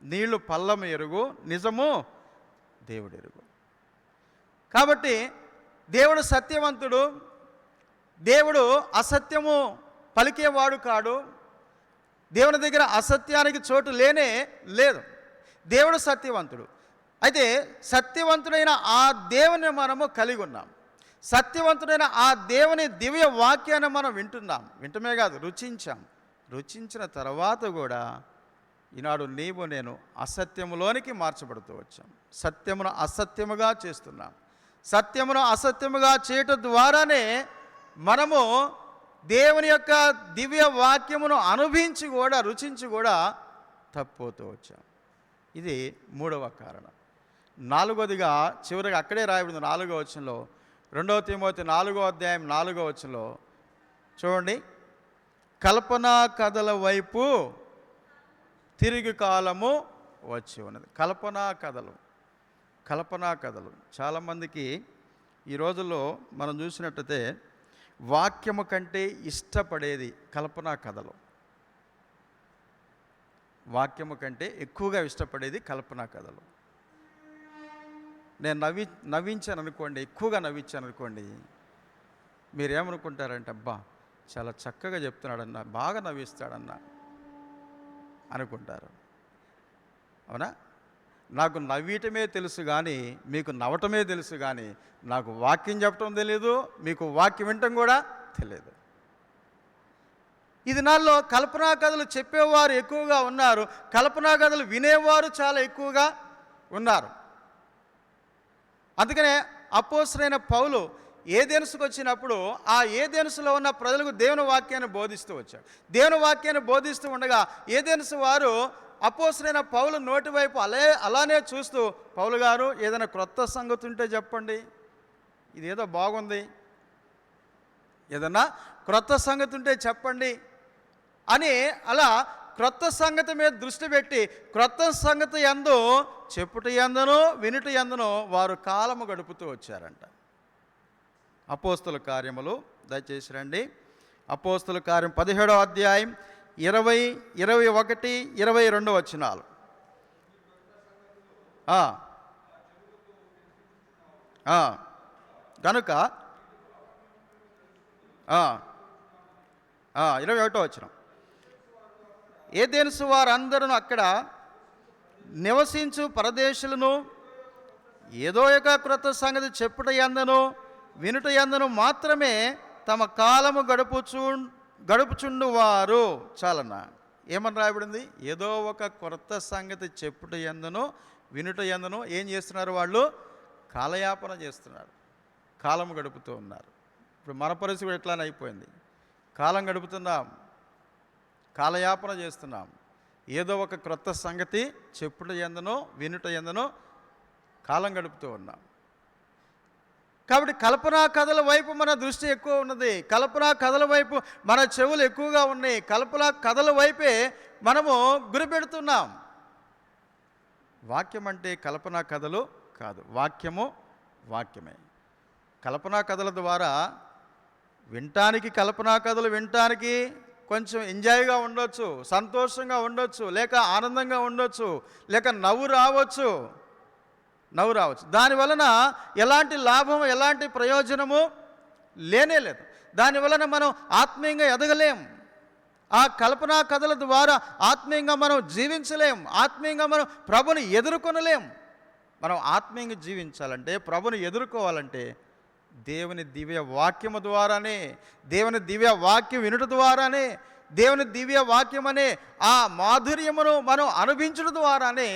నీళ్లు పల్లము ఎరుగు, నిజము దేవుడు ఎరుగు. కాబట్టి దేవుడు సత్యవంతుడు, దేవుడు అసత్యము పలికేవాడు కాడు. దేవుని దగ్గర అసత్యానికి చోటు లేనే లేదు. దేవుడు సత్యవంతుడు. అయితే సత్యవంతుడైన ఆ దేవుని మనము కలిగి ఉన్నాం. సత్యవంతుడైన ఆ దేవుని దివ్య వాక్యాన్ని మనం వింటమే కాదు, రుచించిన తర్వాత కూడా ఈనాడు నీవు నేను అసత్యములోనికి మార్చబడుతూ వచ్చాం. సత్యమును అసత్యముగా చేస్తున్నాం. సత్యమును అసత్యముగా చేయటం ద్వారానే మనము దేవుని యొక్క దివ్య వాక్యమును అనుభవించి కూడా రుచించి కూడా తప్పిపోతూ వచ్చాం. ఇది 3వ కారణం. 4వదిగా చివరిగా అక్కడే రాయబడింది 4వ వచనంలో, 2 తిమోతి 4వ అధ్యాయం 4వ వచనంలో చూడండి, కల్పనా కథల వైపు తిరిగి కాలము వచ్చి ఉన్నది. కల్పనా కథలు చాలామందికి ఈ రోజుల్లో మనం చూసినట్టయితే వాక్యము కంటే ఇష్టపడేది కల్పనా కథలు. వాక్యము కంటే ఎక్కువగా ఇష్టపడేది కల్పనా కథలు. నేను నవ్వించాను అనుకోండి, ఎక్కువగా నవ్వించాను అనుకోండి, మీరేమనుకుంటారంటే అబ్బా చాలా చక్కగా చెప్తున్నాడన్నా, బాగా నవ్విస్తాడన్నా అనుకుంటారు. అవునా? నాకు నవ్వటమే తెలుసు కానీ మీకు నవ్వటమే తెలుసు కానీ నాకు వాక్యం చెప్పటం తెలియదు, మీకు వాక్యం వినటం కూడా తెలియదు. ఈ దినాల్లో కల్పనా కథలు చెప్పేవారు ఎక్కువగా ఉన్నారు, కల్పనా కథలు వినేవారు చాలా ఎక్కువగా ఉన్నారు. అందుకనే అపోస్తలుడైన పౌలు ఏథెన్సుకు వచ్చినప్పుడు ఆ ఏథెన్సులో ఉన్న ప్రజలకు దేవుని వాక్యాన్ని బోధిస్తూ వచ్చాడు. దేవుని వాక్యాన్ని బోధిస్తూ ఉండగా ఏథెన్సు వారు అపోస్తలుడైన పౌలు నోటి వైపు అలానే చూస్తూ, పౌలు గారు ఏదైనా క్రొత్త సంగతి ఉంటే చెప్పండి, ఇదేదో బాగుంది, ఏదన్నా క్రొత్త సంగతి ఉంటే చెప్పండి అని అలా క్రొత్త సంగతి మీద దృష్టి పెట్టి క్రొత్త సంగతి యందు చెప్పుట యందును వినుట యందును వారు కాలము గడుపుతూ వచ్చారంట. అపోస్తల కార్యములు దయచేసి రండి. అపోస్తల కార్యం 17వ అధ్యాయం 20, 21, 22 వచనాలు. కనుక 21వ వచనం, ఏథెన్సు వారందరూ అక్కడ నివసించు పరదేశులను ఏదో ఒక క్రొత్త సంగతి చెప్పుట యందును వినుట యందును మాత్రమే తమ కాలము గడుపుచుండువారు. చాలన్నా ఏమని రాయబడింది? ఏదో ఒక క్రొత్త సంగతి చెప్పుట యందును వినుట యందును ఏం చేస్తున్నారు? వాళ్ళు కాలయాపన చేస్తున్నారు, కాలము గడుపుతూ ఉన్నారు. ఇప్పుడు మన పరిస్థితి ఎట్లానే అయిపోయింది. కాలం గడుపుతున్నాం, కాలయాపన చేస్తున్నాం. ఏదో ఒక క్రొత్త సంగతి చెప్పుట యందును వినుట యందును కాలం గడుపుతూ ఉన్నాం. కాబట్టి కల్పనా కథల వైపు మన దృష్టి ఎక్కువ ఉన్నది, కల్పనా కథల వైపు మన చెవులు ఎక్కువగా ఉన్నాయి, కల్పనా కథల వైపే మనము గురిపెడుతున్నాం. వాక్యం అంటే కల్పనా కథలు కాదు, వాక్యమే. కల్పనా కథల ద్వారా కల్పనా కథలు వినటానికి కొంచెం ఎంజాయ్గా ఉండొచ్చు, సంతోషంగా ఉండొచ్చు, లేక ఆనందంగా ఉండొచ్చు, లేక నవ్వు రావచ్చు. దానివలన ఎలాంటి లాభం, ఎలాంటి ప్రయోజనము లేనే లేదు. దానివలన మనం ఆత్మీయంగా ఎదగలేం. ఆ కల్పనా కథల ద్వారా ఆత్మీయంగా మనం జీవించలేం, ఆత్మీయంగా మనం ప్రభుని ఎదుర్కొనలేం. మనం ఆత్మీయంగా జీవించాలంటే, ప్రభుని ఎదుర్కోవాలంటే దేవుని దివ్య వాక్యము ద్వారానే, దేవుని దివ్య వాక్యం వినుట ద్వారానే, దేవుని దివ్య వాక్యం అనే ఆ మాధుర్యమును మనం అనుభవించడం ద్వారానే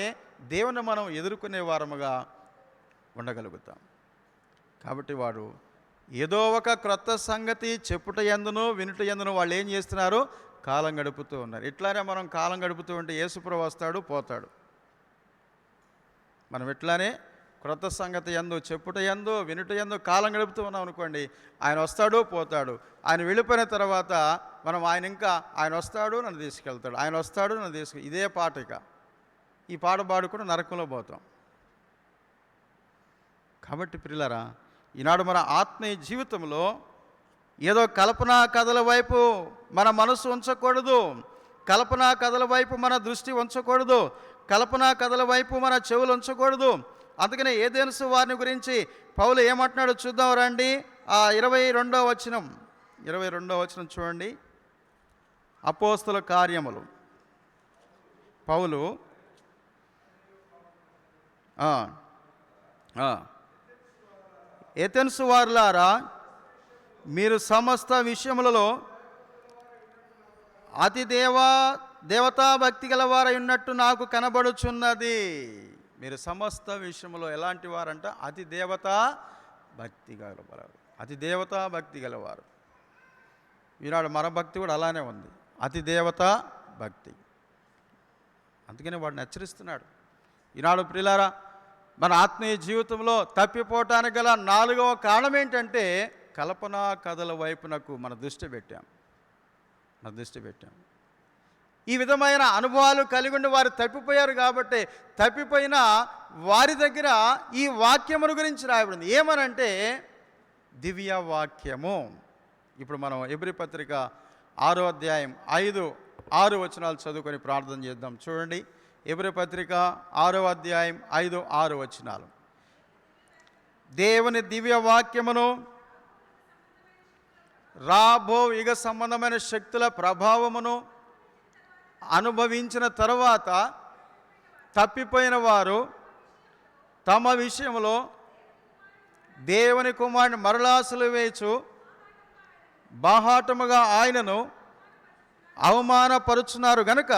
దేవుని మనం ఎదుర్కొనే వారముగా ఉండగలుగుతాం. కాబట్టి వారు ఏదో ఒక క్రొత్త సంగతి చెప్పుట యందును వినుట యందును వాళ్ళు ఏం చేస్తున్నారు? కాలం గడుపుతూ ఉన్నారు. ఇట్లానే మనం కాలం గడుపుతూ ఉంటే యేసుప్రభువు వస్తాడు, పోతాడు. మనం ఇట్లానే క్రొత్త సంగతి యందు చెప్పుట యందు వినుట యందు కాలం గడుపుతూ ఉన్నాం అనుకోండి, ఆయన వస్తాడు, పోతాడు. ఆయన వెళ్ళిపోయిన తర్వాత మనం ఆయన వస్తాడు, నన్ను తీసుకెళ్తాడు, ఆయన వస్తాడు, నన్ను ఇదే పాట. ఈ పాట పాడుకుని నరకంలో పోతాం. కాబట్టి ప్రియులారా, ఈనాడు మన ఆత్మీయ జీవితంలో ఏదో కల్పనా కథల వైపు మన మనసు ఉంచకూడదు, కల్పనా కథల వైపు మన దృష్టి ఉంచకూడదు, కల్పనా కథల వైపు మన చెవులు ఉంచకూడదు. అందుకనే ఏథెన్సు వారిని గురించి పౌలు ఏమంటున్నాడో చూద్దాం రండి. ఆ 22వ వచనం, 22వ వచనం చూడండి. అపోస్తల కార్యములు పౌలు ఎథెన్సు వారులారా, మీరు సమస్త విషయములలో అతి దేవతాభక్తి గలవారై ఉన్నట్టు నాకు కనబడుచున్నది. మీరు సమస్త విషయంలో ఎలాంటి వారంట? అతి దేవతా భక్తి గలవారు. అతి దేవతా భక్తి గలవారు. ఈనాడు మన భక్తి కూడా అలానే ఉంది, అతి దేవతా భక్తి. అందుకనే వాడిని హెచ్చరిస్తున్నాడు. ఈనాడు ప్రియులారా, మన ఆత్మీయ జీవితంలో తప్పిపోవటానికి గల 4వ కారణం ఏంటంటే కల్పనా కథల వైపునకు మన దృష్టి పెట్టాం. ఈ విధమైన అనుభవాలు కలిగి ఉండి వారు తప్పిపోయారు. కాబట్టి తప్పిపోయిన వారి దగ్గర ఈ వాక్యమును గురించి రాయబడింది. ఏమనంటే దివ్య వాక్యము. ఇప్పుడు మనం హెబ్రీ పత్రిక 6వ అధ్యాయం 5-6 వచనాలు చదువుకొని ప్రార్థన చేద్దాం. చూడండి, హెబ్రీ పత్రిక 6వ అధ్యాయం 5-6 వచనాలు. దేవుని దివ్య వాక్యమును రాబో యుగ సంబంధమైన శక్తుల ప్రభావమును అనుభవించిన తరువాత తప్పిపోయిన వారు తమ విషయంలో దేవుని కుమారుని మరలా సిలువేయు బాహాటముగా ఆయనను అవమానపరుచున్నారు గనుక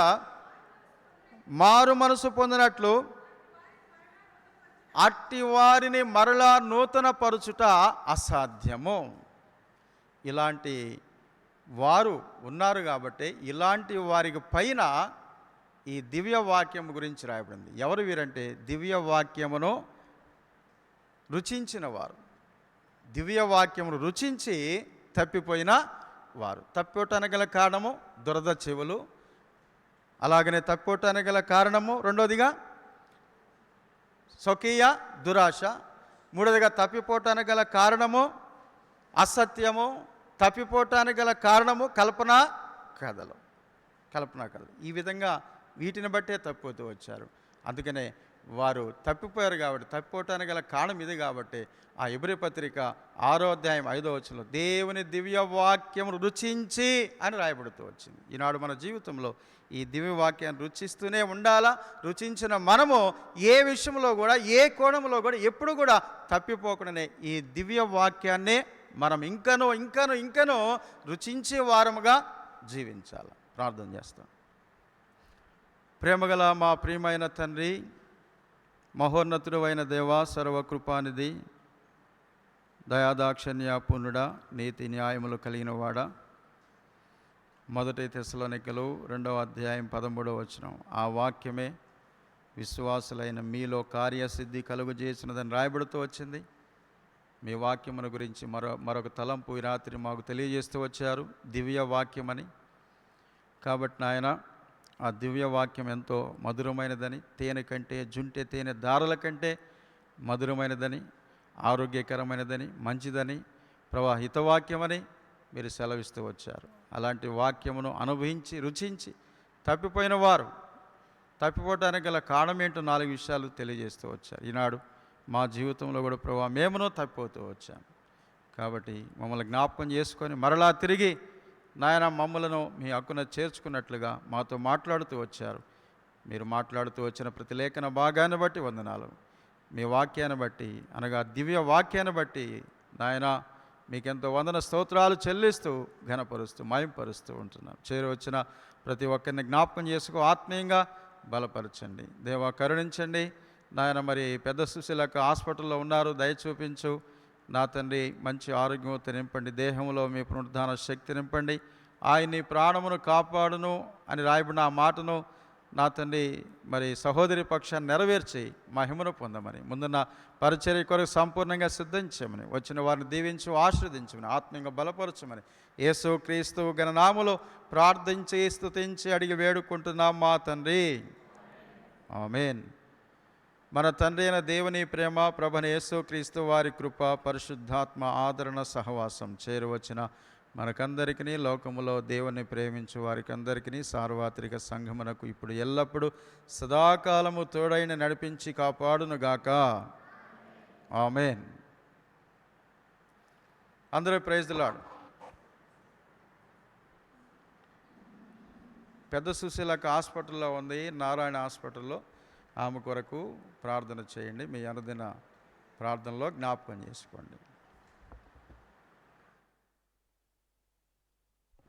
మారు మనసు పొందినట్లు అట్టి వారిని మరలా నూతన పరుచుట అసాధ్యము. ఇలాంటి వారు ఉన్నారు కాబట్టి ఇలాంటి వారికి పైన ఈ దివ్య వాక్యం గురించి రాయబడింది. ఎవరు వీరంటే దివ్య వాక్యమును రుచించిన వారు. దివ్య వాక్యమును రుచించి తప్పిపోయిన వారు. తప్పిపోవటానికి గల కారణము దురద చెవులు. అలాగనే తప్పిపోవటానికి గల కారణము రెండోదిగా స్వకీయ దురాశ. మూడోదిగా తప్పిపోవటానికి గల కారణము అసత్యము. తప్పిపోవటానికి గల కారణము కల్పనా కథలు. ఈ విధంగా వీటిని బట్టే తప్పిపోతూ వచ్చారు. అందుకనే వారు తప్పిపోయారు. కాబట్టి తప్పిపోవటానికి గల కారణం ఇది. కాబట్టి ఆ హెబ్రీ పత్రిక 6వ అధ్యాయం 5వ వచనంలో దేవుని దివ్య వాక్యం రుచించి అని రాయబడుతూ వచ్చింది. ఈనాడు మన జీవితంలో ఈ దివ్య వాక్యాన్ని రుచిస్తూనే ఉండాలా. రుచించిన మనము ఏ విషయంలో కూడా, ఏ కోణంలో కూడా ఎప్పుడు కూడా తప్పిపోకుండానే ఈ దివ్య వాక్యాన్నే మనం ఇంకనూ రుచించే వారముగా జీవించాలి. ప్రార్థన చేస్తాం. ప్రేమగల మా ప్రియమైన తండ్రి, మహోన్నతుడు అయిన దేవా, సర్వకృపానిధి, దయాదాక్షిణ్య పూర్ణుడా, నీతి న్యాయములు కలిగిన వాడా, మొదటి తెస్సలోనికలు 2వ అధ్యాయం 13వ వచనం, ఆ వాక్యమే విశ్వాసులైన మీలో కార్యసిద్ధి కలుగజేసినదని రాయబడుతూ వచ్చింది. మీ వాక్యమును గురించి మరొక తలంపు ఈ రాత్రి మాకు తెలియజేస్తూ వచ్చారు, దివ్య వాక్యమని. కాబట్టి నాయన, ఆ దివ్య వాక్యం ఎంతో మధురమైనదని, తేనె కంటే, జుంటె తేనె దారుల కంటే మధురమైనదని, ఆరోగ్యకరమైనదని, మంచిదని, హితవాక్యమని మీరు సెలవిస్తూ వచ్చారు. అలాంటి వాక్యమును అనుభవించి రుచించి తప్పిపోయిన వారు తప్పిపోవటానికి గల కారణం ఏంటో 4 విషయాలు తెలియజేస్తూ వచ్చారు. ఈనాడు మా జీవితంలో కూడా మేమును తప్పిపోతూ వచ్చాము. కాబట్టి మమ్మల్ని జ్ఞాపకం చేసుకొని మరలా తిరిగి నాయన మమ్మలను మీ హక్కున చేర్చుకున్నట్లుగా మాతో మాట్లాడుతూ వచ్చారు. మీరు మాట్లాడుతూ వచ్చిన ప్రతి లేఖన భాగాన్ని బట్టి వందనాలు. మీ వాక్యాన్ని బట్టి, అనగా దివ్య వాక్యాన్ని బట్టి నాయన మీకెంతో వందన స్తోత్రాలు చెల్లిస్తూ ఘనపరుస్తూ మహింపరుస్తూ ఉంటున్నాం. చేరవచ్చిన ప్రతి ఒక్కరిని జ్ఞాపకం చేసుకో, ఆత్మీయంగా బలపరచండి దేవా, కరుణించండి నాయన. మరి పెద్ద సుశీలకు హాస్పిటల్లో ఉన్నారు, దయ చూపించు నా తండ్రి. మంచి ఆరోగ్యంతో నింపండి, దేహంలో మీ పునరుద్ధాన శక్తి నింపండి. ఆయన్ని ప్రాణమును కాపాడును అని రాయబడిన ఆ మాటను నా తండ్రి మరి సహోదరి పక్షాన్ని నెరవేర్చి మహిమను పొందమని, ముందున్న పరిచర్య కొరకు సంపూర్ణంగా సిద్ధించమని, వచ్చిన వారిని దీవించు ఆశీర్వదించమని, ఆత్మీయంగా బలపరచమని యేసు క్రీస్తు ఘననామములో ప్రార్థించి స్తుతించి అడిగి వేడుకుంటున్నాం మా తండ్రి. ఆమేన్. మన తండ్రి అయిన దేవుని ప్రేమ, ప్రభువైన యేసు క్రీస్తు వారి కృప, పరిశుద్ధాత్మ ఆదరణ సహవాసం చేరువచ్చిన మనకందరికీ, లోకములో దేవుని ప్రేమించు వారికందరికీ, సార్వత్రిక సంఘమునకు ఇప్పుడు ఎల్లప్పుడూ సదాకాలము తోడైన నడిపించి కాపాడునుగాక. ఆమేన్. అందరూ ప్రైజ్ ది లార్డ్. పెద్ద సుశీలక హాస్పిటల్లో ఉంది, నారాయణ హాస్పిటల్లో. ఆమె కొరకు ప్రార్థన చేయండి. మీ అనుదిన ప్రార్థనలో జ్ఞాపకం చేసుకోండి.